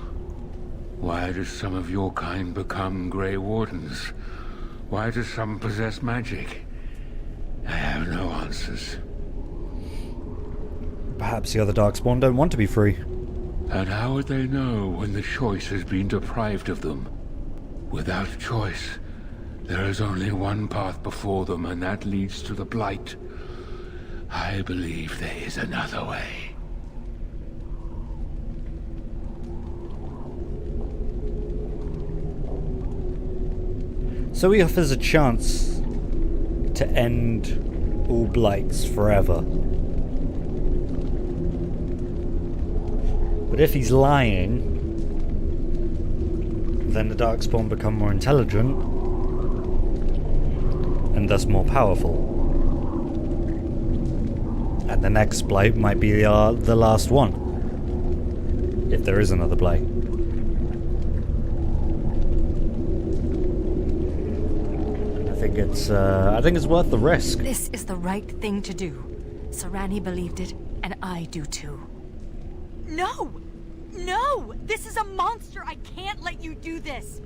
Why do some of your kind become Grey Wardens? Why do some possess magic? I have no answers. Perhaps the other Darkspawn don't want to be free. And how would they know when the choice has been deprived of them? Without choice, there is only one path before them, and that leads to the Blight. I believe there is another way. So he offers a chance to end all blights forever. But if he's lying, then the Darkspawn become more intelligent and thus more powerful. And the next blight might be the last one, if there is another blight. I think it's worth the risk. This is the right thing to do. Sarani believed it, and I do too. No! No! This is a monster! I can't let you do this!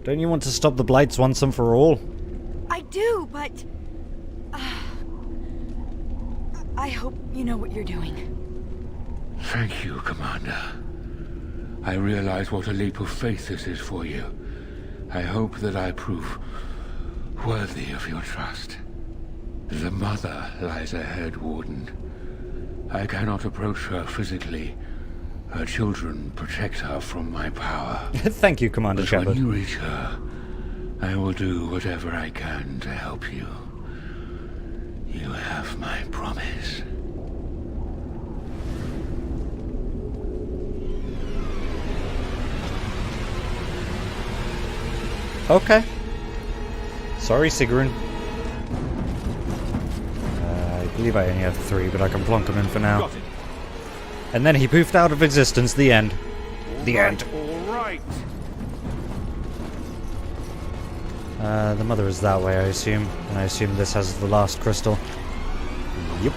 Don't you want to stop the blights once and for all? I do, but... I hope you know what you're doing. Thank you, Commander. I realize what a leap of faith this is for you. I hope that I prove worthy of your trust. The Mother lies ahead, Warden. I cannot approach her physically. Her children protect her from my power. Thank you, Commander Shepard. When you reach her, I will do whatever I can to help you. You have my promise. Okay. Sorry, Sigrun. I believe I only have 3, but I can plonk them in for now. And then he poofed out of existence. The end. The end. All right. The Mother is that way, I assume. And I assume this has the last crystal. Yep.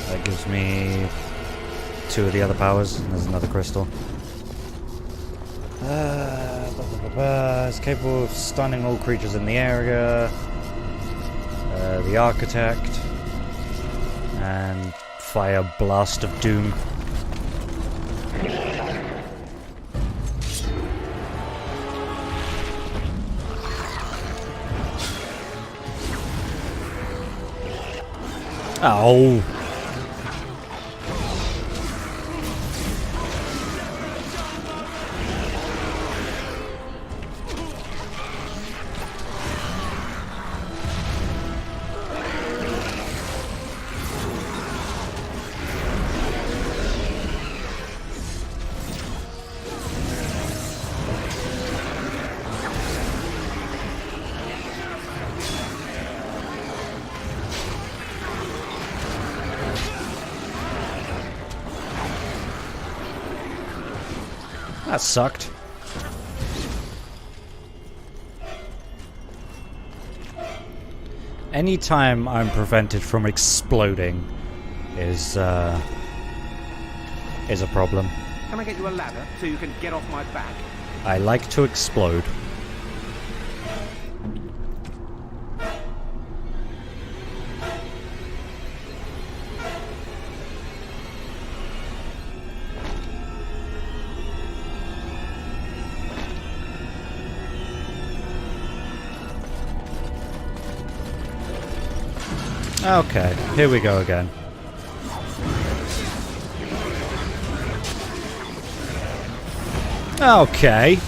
That gives me 2 of the other powers, and there's another crystal. It's capable of stunning all creatures in the area. The Architect. And Fire Blast of Doom. Oh. That sucked. Anytime I'm prevented from exploding is a problem. Can I get you a ladder so you can get off my back? I like to explode. Okay, here we go again. Okay.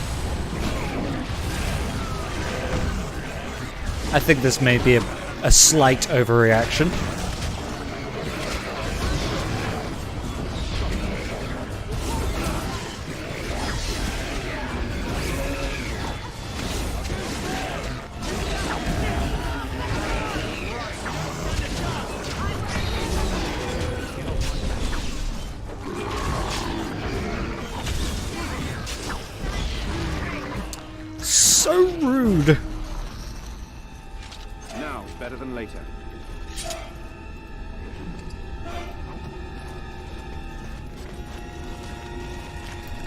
I think this may be a slight overreaction. So rude. Now, better than later.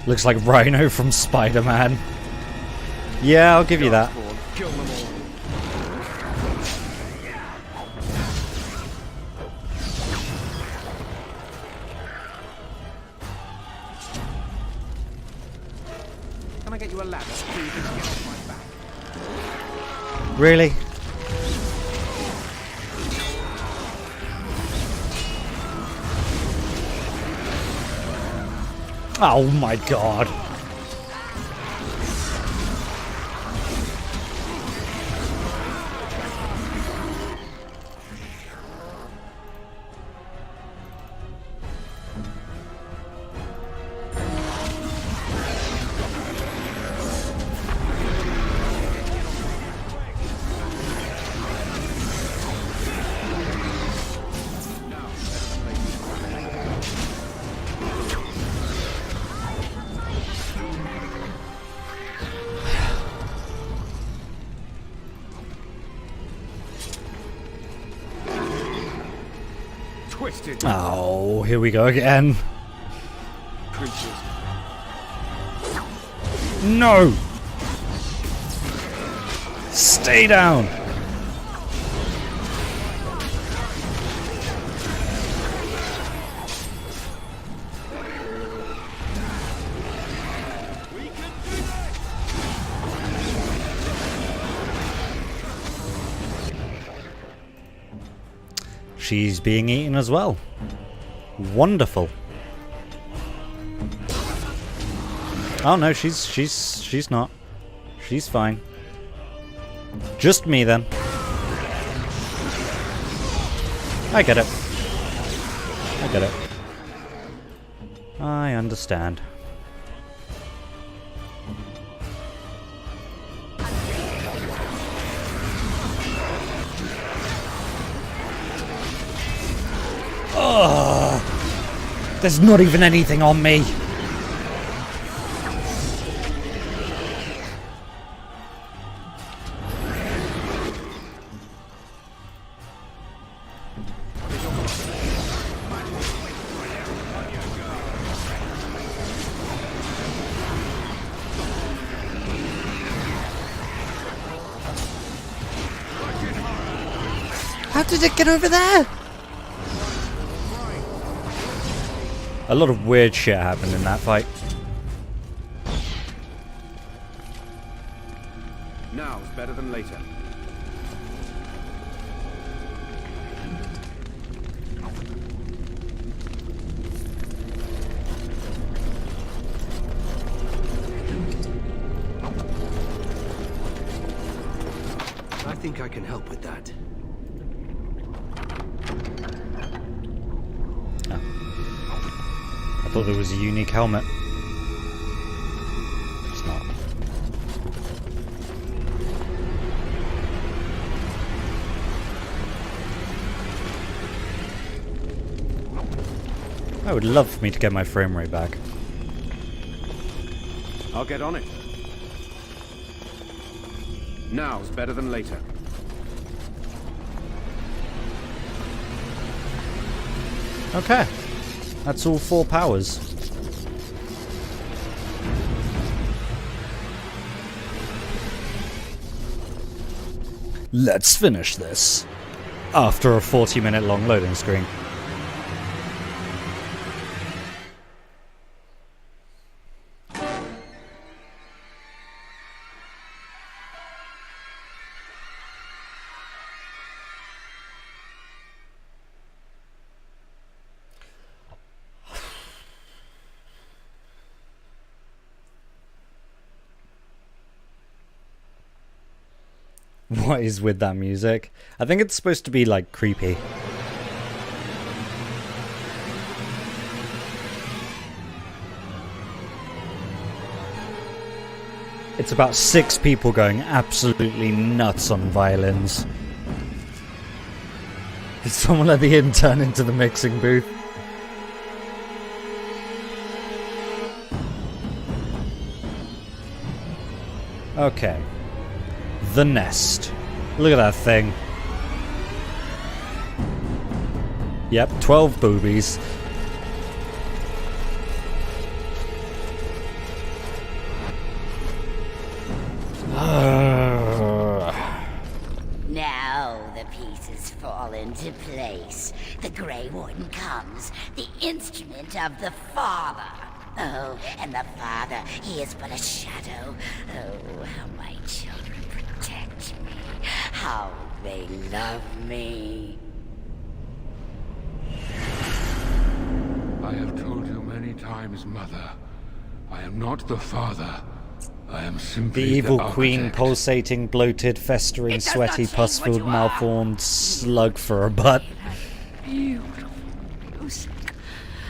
Looks like Rhino from Spider-Man. Yeah, I'll give you that. Kill them all. Can I get you a ladder so you can get off my back? Really? Oh my god. Twisted. Oh, here we go again. Creatures. No! Stay down! She's being eaten as well. Wonderful. Oh no, she's not. She's fine. Just me then. I get it. I get it. I understand. Ugh. There's not even anything on me. How did it get over there? A lot of weird shit happened in that fight. Now is better than later. I think I can help with that. I thought there was a unique helmet. It's not. I would love for me to get my frame rate back. I'll get on it. Now's better than later. Okay. That's all 4 powers. Let's finish this. After a 40-minute long loading screen. What is with that music? I think it's supposed to be like creepy. It's about 6 people going absolutely nuts on violins. Did someone let the intern into the mixing booth? Okay. The nest. Look at that thing. Yep, 12 boobies. Now the pieces fall into place. The Grey Warden comes, the instrument of the Father. Oh, and the Father, he is but a shadow. Oh, how my children protect me. How they love me. I have told you many times, Mother. I am not the Father. I am simply the evil the queen, architect. pulsating, bloated, festering, sweaty, pus-filled, malformed slug for a butt. Beautiful music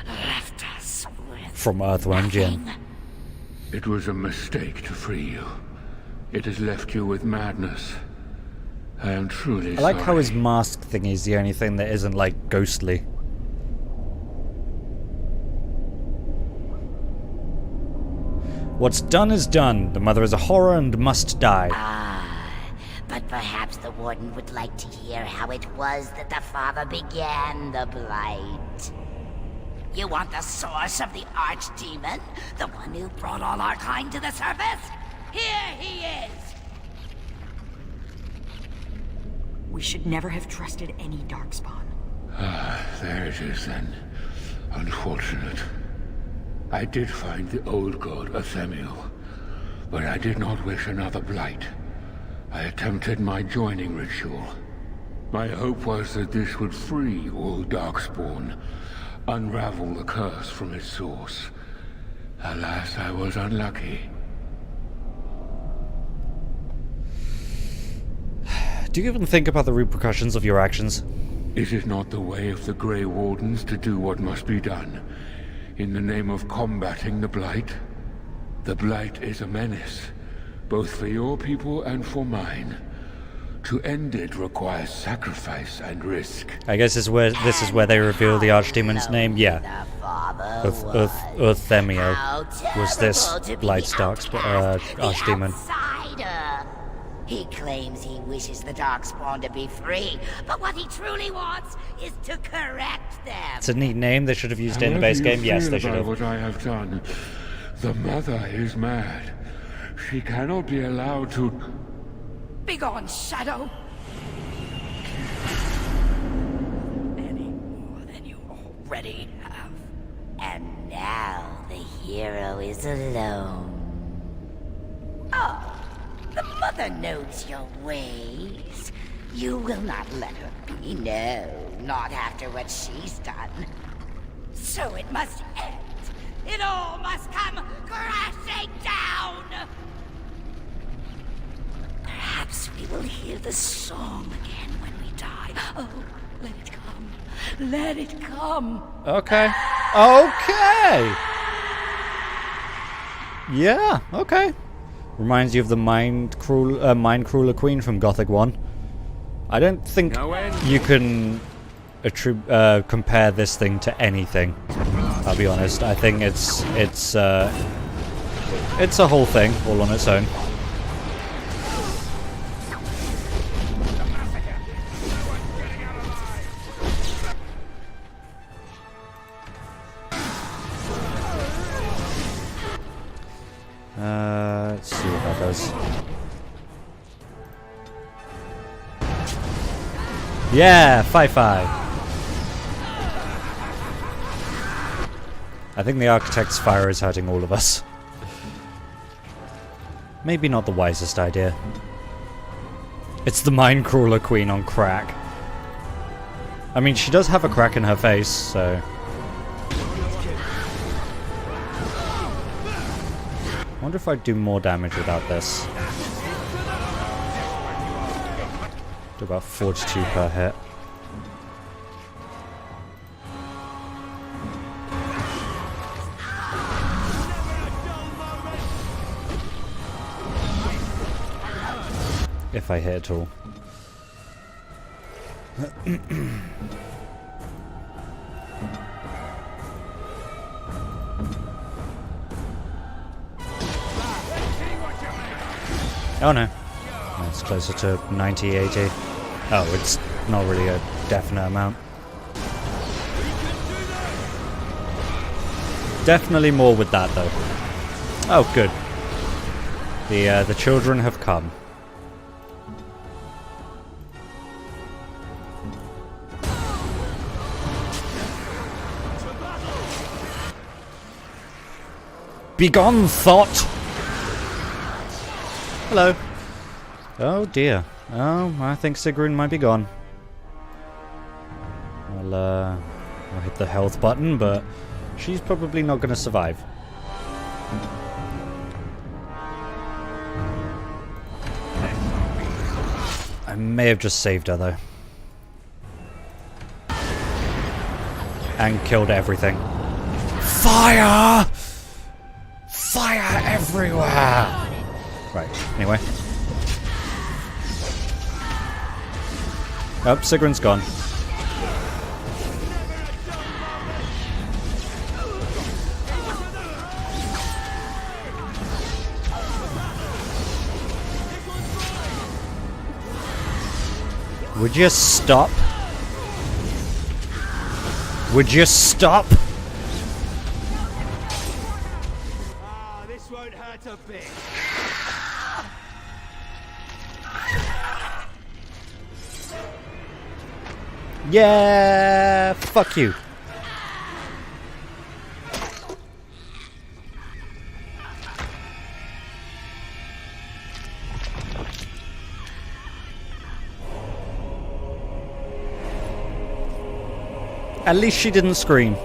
left us with From Earthworm Jim. It was a mistake to free you. It has left you with madness. I am truly I like sorry. how his mask thing is the only thing that isn't like ghostly. What's done is done. The mother is a horror and must die. But perhaps the Warden would like to hear how it was that the Father began the Blight. You want the source of the Archdemon? The one who brought all our kind to the surface? Here he is! We should never have trusted any Darkspawn. There it is then. Unfortunate. I did find the old god Athemiel, but I did not wish another blight. I attempted my joining ritual. My hope was that this would free all Darkspawn, unravel the curse from its source. Alas, I was unlucky. Do you even think about the repercussions of your actions? Is it not the way of the Grey Wardens to do what must be done, in the name of combating the Blight? The Blight is a menace, both for your people and for mine. To end it requires sacrifice and risk. I guess this is where they reveal the Archdemon's name. Yeah. Athemiel was this Blight's Archdemon. He claims he wishes the Darkspawn to be free, but what he truly wants is to correct them. It's a neat name. They should have used it in the base game. Yes, they should have. What I have done. The mother is mad. She cannot be allowed to... Begone, Shadow! already have. And now the hero is alone. Oh, the mother knows your ways. You will not let her be, no, not after what she's done. So it must end. It all must come crashing down! Perhaps we will hear the song again when we die. Oh, let it come. Let it come. Okay. Okay! Yeah, okay. Reminds you of the Mind Crueler Queen from Gothic 1. I don't think you can compare this thing to anything. I'll be honest. I think it's a whole thing, all on its own. Let's see what that does. Yeah, 5-5. I think the Architect's fire is hurting all of us. Maybe not the wisest idea. It's the Mind Crawler Queen on crack. I mean, she does have a crack in her face, so... I wonder if I'd do more damage without this. Do about 42 per hit. If I hit at all. Oh no. That's closer to 90, 80. Oh, it's not really a definite amount. Definitely more with that though. Oh, good. The children have come. Begone, thought! Hello. Oh dear. Oh, I think Sigrun might be gone. I'll hit the health button, but she's probably not going to survive. I may have just saved her, though. And killed everything. Fire! Fire everywhere! Right, anyway. Oh, Sigrun's gone. Would you stop? Would you stop? This won't hurt a bit. Yeah, fuck you. At least she didn't scream.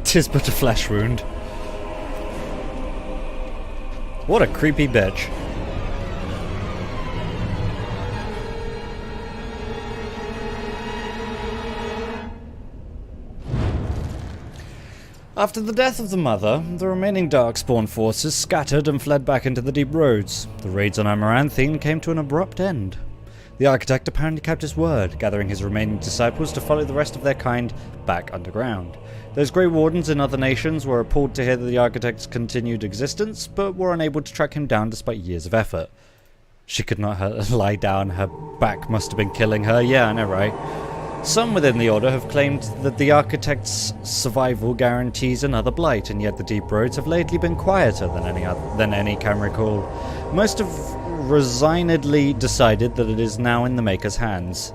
Tis but a flesh wound. What a creepy bitch. After the death of the mother, the remaining Darkspawn forces scattered and fled back into the deep roads. The raids on Amaranthine came to an abrupt end. The Architect apparently kept his word, gathering his remaining disciples to follow the rest of their kind back underground. Those Grey Wardens in other nations were appalled to hear the Architect's continued existence, but were unable to track him down despite years of effort. She could not lie down, her back must have been killing her, yeah, I know, right? Some within the Order have claimed that the Architect's survival guarantees another blight, and yet the Deep Roads have lately been quieter than any can recall. Most have resignedly decided that it is now in the Maker's hands.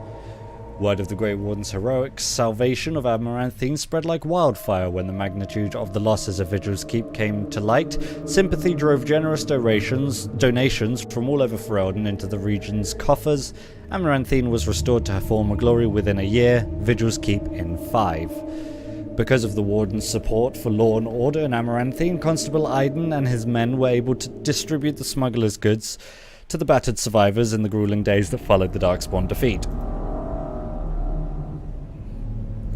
Word of the Grey Warden's heroic salvation of Amaranthine spread like wildfire when the magnitude of the losses of Vigil's Keep came to light. Sympathy drove generous donations from all over Ferelden into the region's coffers. Amaranthine was restored to her former glory within a year, Vigil's Keep in 5. Because of the Warden's support for law and order in Amaranthine, Constable Aiden and his men were able to distribute the smugglers' goods to the battered survivors in the grueling days that followed the Darkspawn defeat.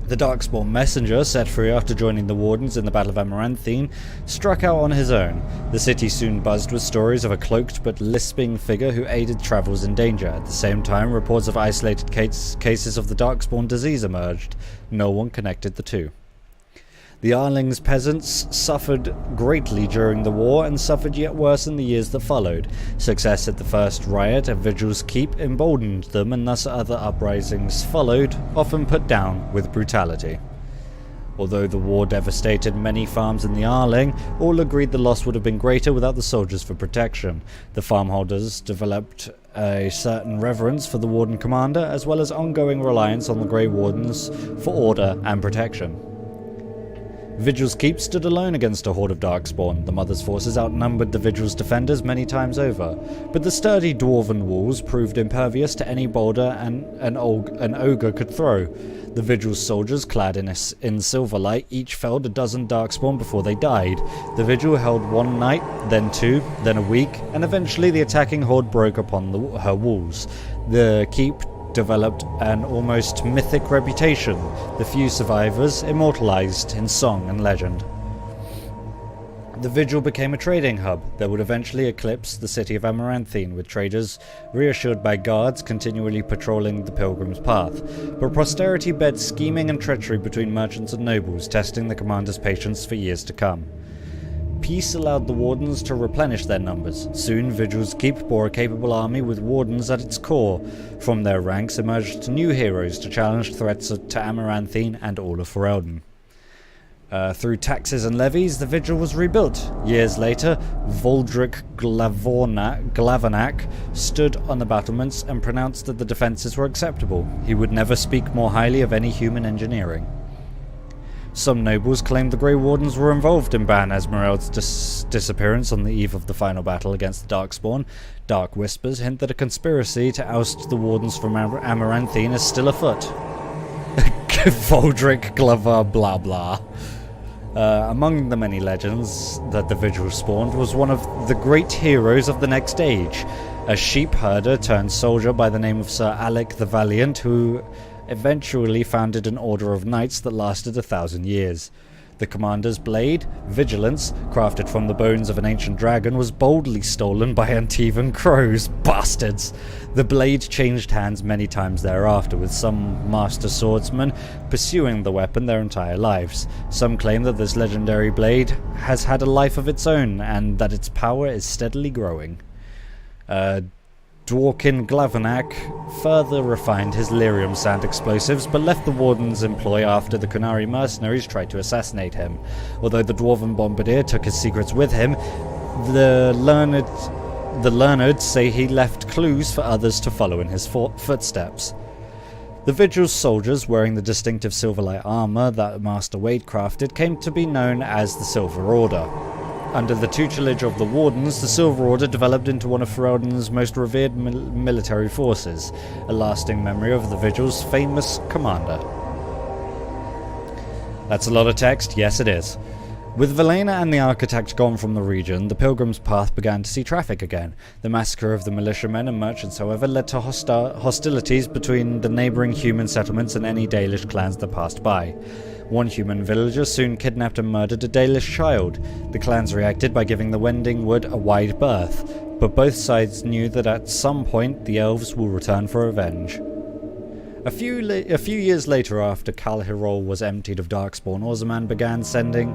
The Darkspawn messenger, set free after joining the Wardens in the Battle of Amaranthine, struck out on his own. The city soon buzzed with stories of a cloaked but lisping figure who aided travels in danger. At the same time, reports of isolated cases of the Darkspawn disease emerged. No one connected the two. The Arling's peasants suffered greatly during the war and suffered yet worse in the years that followed. Success at the first riot at Vigil's Keep emboldened them, and thus other uprisings followed, often put down with brutality. Although the war devastated many farms in the Arling, all agreed the loss would have been greater without the soldiers for protection. The farmholders developed a certain reverence for the Warden Commander, as well as ongoing reliance on the Grey Wardens for order and protection. Vigil's Keep stood alone against a horde of Darkspawn. The Mother's forces outnumbered the Vigil's defenders many times over, but the sturdy dwarven walls proved impervious to any boulder an ogre could throw. The Vigil's soldiers, clad in silverlight, each felled a dozen Darkspawn before they died. The Vigil held one night, then 2, then a week, and eventually the attacking horde broke upon her walls. The Keep developed an almost mythic reputation, the few survivors immortalized in song and legend. The Vigil became a trading hub that would eventually eclipse the city of Amaranthine, with traders reassured by guards continually patrolling the pilgrim's path. But posterity bred scheming and treachery between merchants and nobles, testing the commander's patience for years to come. Peace allowed the Wardens to replenish their numbers. Soon, Vigil's Keep bore a capable army with Wardens at its core. From their ranks emerged new heroes to challenge threats to Amaranthine and all of Ferelden. Through taxes and levies, the Vigil was rebuilt. Years later, Voldric Glavanak stood on the battlements and pronounced that the defences were acceptable. He would never speak more highly of any human engineering. Some nobles claimed the Grey Wardens were involved in Ban Esmeralda's disappearance on the eve of the final battle against the Darkspawn. Dark whispers hint that a conspiracy to oust the Wardens from Amaranthine is still afoot. Voldric Glover blah blah. Among the many legends that the Vigil spawned was one of the great heroes of the next age, a sheep herder turned soldier by the name of Sir Alec the Valiant, who eventually founded an order of knights that lasted 1,000 years. The commander's blade, Vigilance, crafted from the bones of an ancient dragon, was boldly stolen by Antivan crows. Bastards! The blade changed hands many times thereafter, with some master swordsmen pursuing the weapon their entire lives. Some claim that this legendary blade has had a life of its own, and that its power is steadily growing. Dworkin Glavanak further refined his lyrium sand explosives, but left the Warden's employ after the Kunari mercenaries tried to assassinate him. Although the Dwarven Bombardier took his secrets with him, the learned say he left clues for others to follow in his footsteps. The Vigil's soldiers, wearing the distinctive silverlight armor that Master Wade crafted, came to be known as the Silver Order. Under the tutelage of the Wardens, the Silver Order developed into one of Ferelden's most revered military forces, a lasting memory of the Vigil's famous commander. That's a lot of text, yes it is. With Velena and the Architect gone from the region, the Pilgrim's Path began to see traffic again. The massacre of the militiamen and merchants, however, led to hostilities between the neighbouring human settlements and any Dalish clans that passed by. One human villager soon kidnapped and murdered a Dalish child. The clans reacted by giving the Wending Wood a wide berth, but both sides knew that at some point the elves will return for revenge. A few years later, after Calhirol was emptied of Darkspawn, Orzaman began sending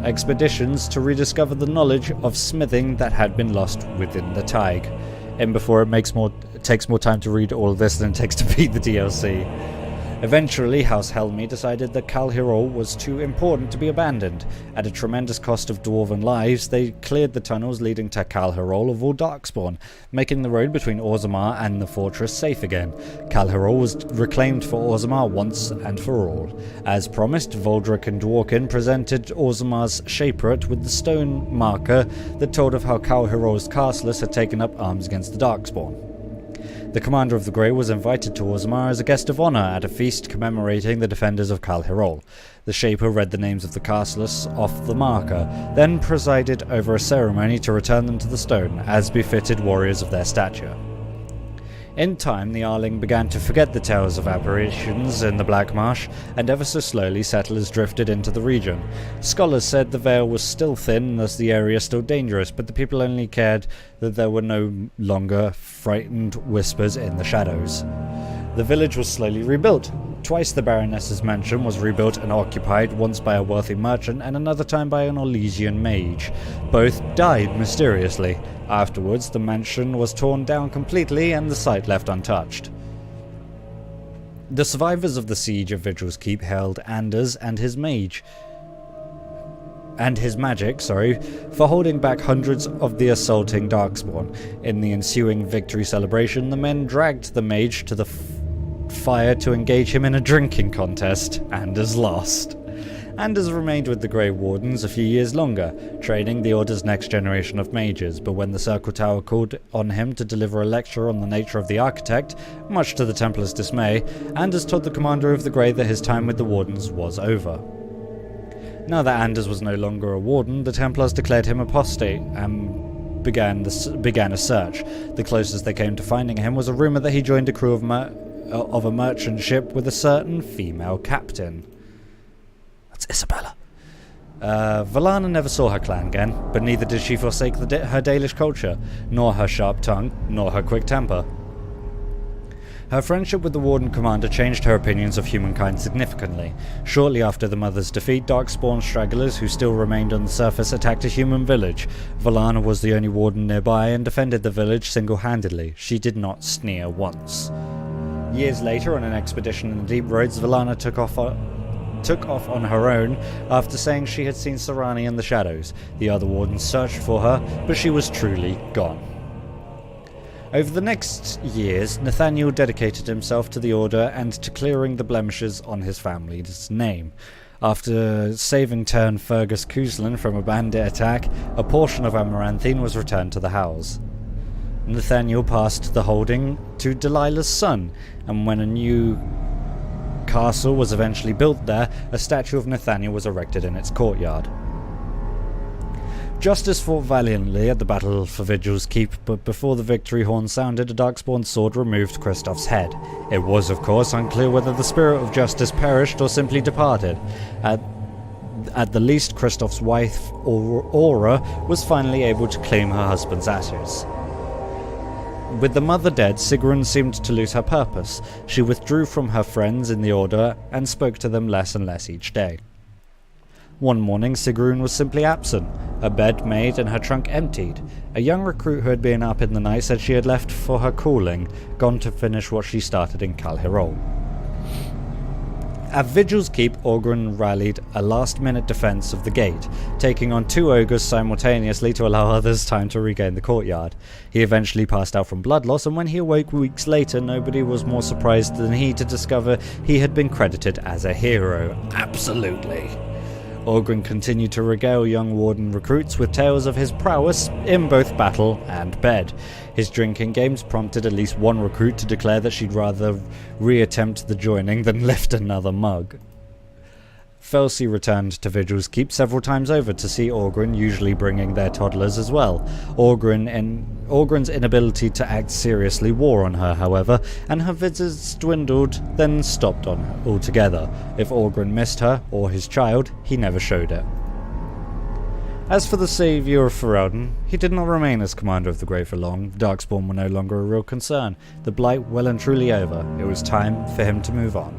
expeditions to rediscover the knowledge of smithing that had been lost within the Tig. And before it takes more time to read all of this than it takes to beat the DLC. Eventually, House Helmi decided that Kal Hirol was too important to be abandoned. At a tremendous cost of dwarven lives, they cleared the tunnels leading to Kal Hirol of all Darkspawn, making the road between Orzammar and the fortress safe again. Kal Hirol was reclaimed for Orzammar once and for all. As promised, Voldric and Dworkin presented Orzammar's Shaperate with the stone marker that told of how Kal Hirol's castless had taken up arms against the Darkspawn. The commander of the Grey was invited to Orzammar as a guest of honor at a feast commemorating the defenders of Kal Hirol. The Shaper read the names of the castless off the marker, then presided over a ceremony to return them to the stone, as befitted warriors of their stature. In time, the Arling began to forget the tales of apparitions in the Black Marsh, and ever so slowly settlers drifted into the region. Scholars said the veil was still thin, thus the area still dangerous, but the people only cared that there were no longer frightened whispers in the shadows. The village was slowly rebuilt. Twice the Baroness's mansion was rebuilt and occupied, once by a wealthy merchant and another time by an Orlesian mage. Both died mysteriously. Afterwards, the mansion was torn down completely and the site left untouched. The survivors of the siege of Vigil's Keep hailed Anders and his magic, for holding back hundreds of the assaulting Darkspawn. In the ensuing victory celebration, the men dragged the mage to the fire to engage him in a drinking contest. Anders lost. Anders remained with the Grey Wardens a few years longer, training the Order's next generation of mages, but when the Circle Tower called on him to deliver a lecture on the nature of the Architect, much to the Templars' dismay, Anders told the commander of the Grey that his time with the Wardens was over. Now that Anders was no longer a Warden, the Templars declared him apostate and began a search. The closest they came to finding him was a rumour that he joined a crew of a merchant ship with a certain female captain. That's Isabella. Valana never saw her clan again, but neither did she forsake her Dalish culture, nor her sharp tongue, nor her quick temper. Her friendship with the Warden Commander changed her opinions of humankind significantly. Shortly after the Mother's defeat, Darkspawn stragglers who still remained on the surface attacked a human village. Valana was the only Warden nearby and defended the village single-handedly. She did not sneer once. Years later, on an expedition in the deep roads, Valana took off on her own after saying she had seen Sarani in the shadows. The other Wardens searched for her, but she was truly gone. Over the next years, Nathaniel dedicated himself to the Order and to clearing the blemishes on his family's name. After saving Tern Fergus Cousland from a bandit attack, a portion of Amaranthine was returned to the house. Nathaniel passed the holding to Delilah's son, and when a new castle was eventually built there, a statue of Nathaniel was erected in its courtyard. Justice fought valiantly at the Battle for Vigil's Keep, but before the victory horn sounded, a Darkspawn sword removed Kristoff's head. It was, of course, unclear whether the spirit of justice perished or simply departed. At the least, Kristoff's wife, Aura, was finally able to claim her husband's ashes. With the mother dead, Sigrun seemed to lose her purpose. She withdrew from her friends in the Order and spoke to them less and less each day. One morning, Sigrun was simply absent, her bed made and her trunk emptied. A young recruit who had been up in the night said she had left for her calling, gone to finish what she started in Kal Hirol. At Vigil's Keep, Orgrin rallied a last-minute defense of the gate, taking on 2 ogres simultaneously to allow others time to regain the courtyard. He eventually passed out from blood loss, and when he awoke weeks later, nobody was more surprised than he to discover he had been credited as a hero. Absolutely. Orgrin continued to regale young Warden recruits with tales of his prowess in both battle and bed. His drinking games prompted at least one recruit to declare that she'd rather reattempt the joining than lift another mug. Felsi returned to Vigil's Keep several times over to see Orgrin, usually bringing their toddlers as well. Orgrin's inability to act seriously wore on her, however, and her visits dwindled, then stopped on her altogether. If Orgrin missed her, or his child, he never showed it. As for the saviour of Ferelden, he did not remain as commander of the Grey for long. Darkspawn were no longer a real concern. The Blight well and truly over. It was time for him to move on.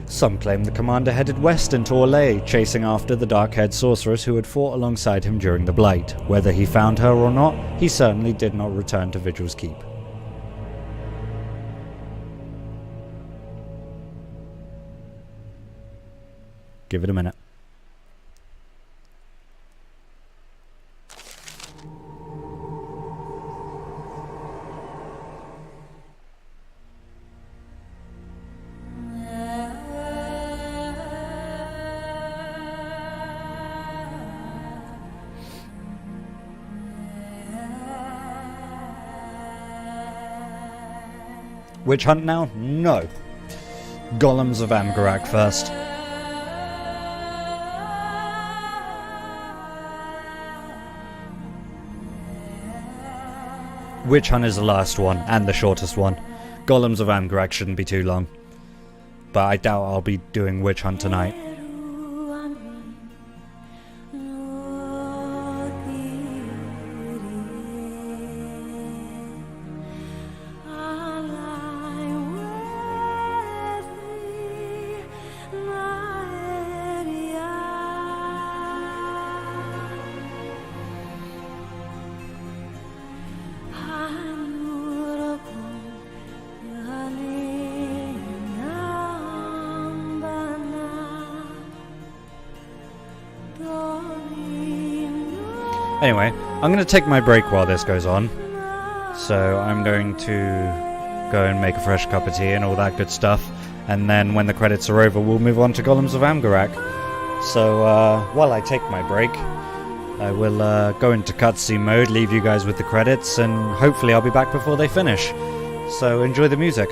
Some claim the commander headed west into Orlais, chasing after the dark-haired sorceress who had fought alongside him during the Blight. Whether he found her or not, he certainly did not return to Vigil's Keep. Give it a minute. Witch hunt now? No. Golems of Amgarak first. Witch hunt is the last one, and the shortest one. Golems of Amgarak shouldn't be too long. But I doubt I'll be doing witch hunt tonight. Anyway, I'm going to take my break while this goes on. So I'm going to go and make a fresh cup of tea and all that good stuff. And then when the credits are over, we'll move on to Golems of Amgarak. So while I take my break, I will go into cutscene mode, leave you guys with the credits, and hopefully I'll be back before they finish. So enjoy the music.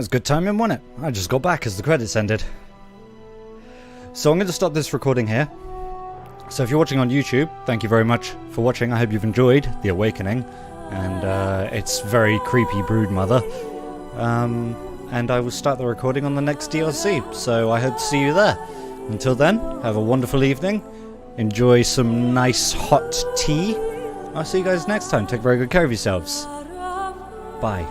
That's good timing, wasn't it? I just got back as the credits ended. So I'm going to stop this recording here. So if you're watching on YouTube, thank you very much for watching. I hope you've enjoyed The Awakening. and it's very creepy broodmother. And I will start the recording on the next DLC, so I hope to see you there. Until then, have a wonderful evening, enjoy some nice hot tea. I'll see you guys next time. Take very good care of yourselves. Bye.